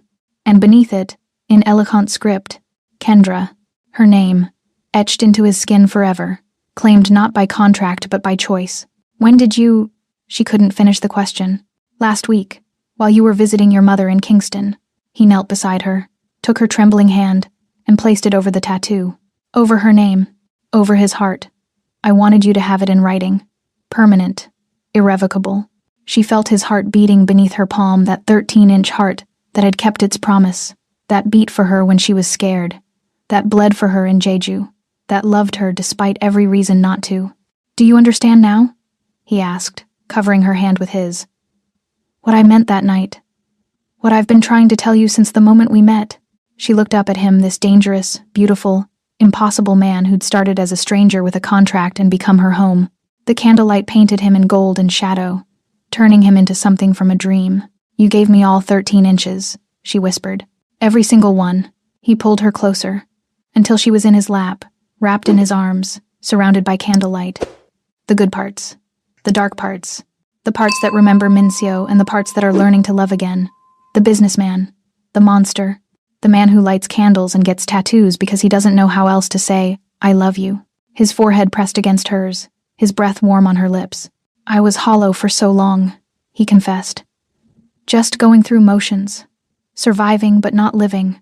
And beneath it, in eloquent script, Kendra, her name, etched into his skin forever, claimed not by contract but by choice. "When did you..." She couldn't finish the question. "Last week, while you were visiting your mother in Kingston." He knelt beside her, took her trembling hand, and placed it over the tattoo. Over her name, over his heart. "I wanted you to have it in writing. Permanent. Irrevocable." She felt his heart beating beneath her palm, that 13-inch heart that had kept its promise, that beat for her when she was scared, that bled for her in Jeju, that loved her despite every reason not to. "Do you understand now?" he asked, covering her hand with his. "What I meant that night. What I've been trying to tell you since the moment we met." She looked up at him, this dangerous, beautiful, impossible man who'd started as a stranger with a contract and become her home. The candlelight painted him in gold and shadow, turning him into something from a dream. "You gave me all 13 inches, she whispered. "Every single one." He pulled her closer, until she was in his lap, wrapped in his arms, surrounded by candlelight. The good parts. The dark parts. The parts that remember Minseo and the parts that are learning to love again. The businessman. The monster. The man who lights candles and gets tattoos because he doesn't know how else to say, "I love you." His forehead pressed against hers, his breath warm on her lips. "I was hollow for so long," he confessed. "Just going through motions. Surviving but not living.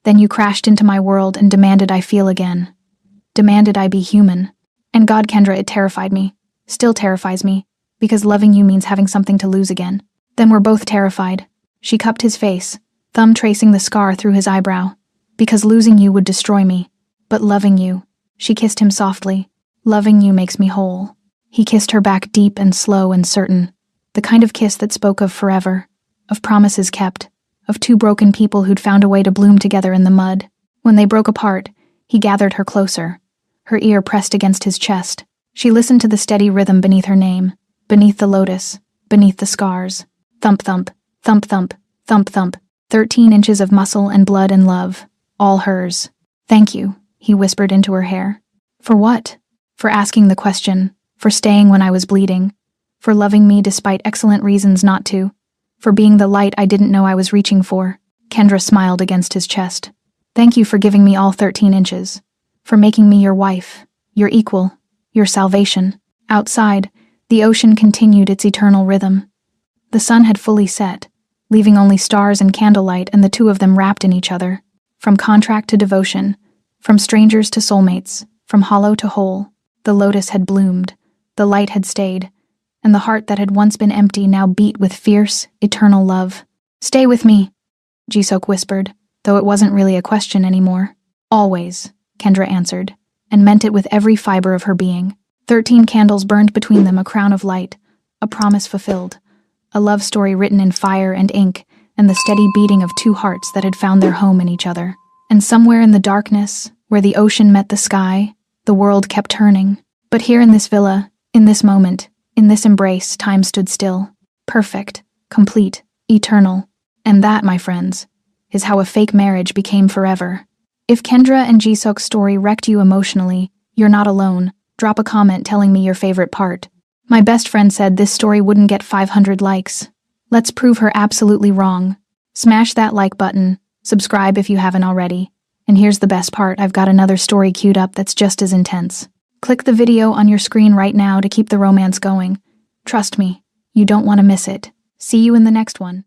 Then you crashed into my world and demanded I feel again. Demanded I be human. And God, Kendra, it terrified me. Still terrifies me. Because loving you means having something to lose again. Then we're both terrified." She cupped his face, thumb tracing the scar through his eyebrow. "Because losing you would destroy me. But loving you..." She kissed him softly. "Loving you makes me whole." He kissed her back deep and slow and certain. The kind of kiss that spoke of forever. of promises kept, of two broken people who'd found a way to bloom together in the mud. When they broke apart, he gathered her closer, her ear pressed against his chest. She listened to the steady rhythm beneath her name, beneath the lotus, beneath the scars. Thump thump, thump thump, thump thump. 13 inches of muscle and blood and love, all hers. Thank you, he whispered into her hair. For what? For asking the question, for staying when I was bleeding, for loving me despite excellent reasons not to, for being the light I didn't know I was reaching for. Kendra smiled against his chest. Thank you for giving me all 13 inches, for making me your wife, your equal, your salvation. Outside, the ocean continued its eternal rhythm. The sun had fully set, leaving only stars and candlelight and the two of them wrapped in each other. From contract to devotion, from strangers to soulmates, from hollow to whole, the lotus had bloomed, the light had stayed, and the heart that had once been empty now beat with fierce, eternal love. Stay with me, Jisok whispered, though it wasn't really a question anymore. Always, Kendra answered, and meant it with every fiber of her being. 13 candles burned between them, a crown of light, a promise fulfilled, a love story written in fire and ink, and the steady beating of two hearts that had found their home in each other. And somewhere in the darkness, where the ocean met the sky, the world kept turning. But here in this villa, in this moment, in this embrace, time stood still. Perfect, complete, eternal. And that, my friends, is how a fake marriage became forever. If Kendra and Jisok's story wrecked you emotionally, you're not alone. Drop a comment telling me your favorite part. My best friend said this story wouldn't get 500 likes. Let's prove her absolutely wrong. Smash that like button, subscribe if you haven't already. And here's the best part, I've got another story queued up that's just as intense. Click the video on your screen right now to keep the romance going. Trust me, you don't want to miss it. See you in the next one.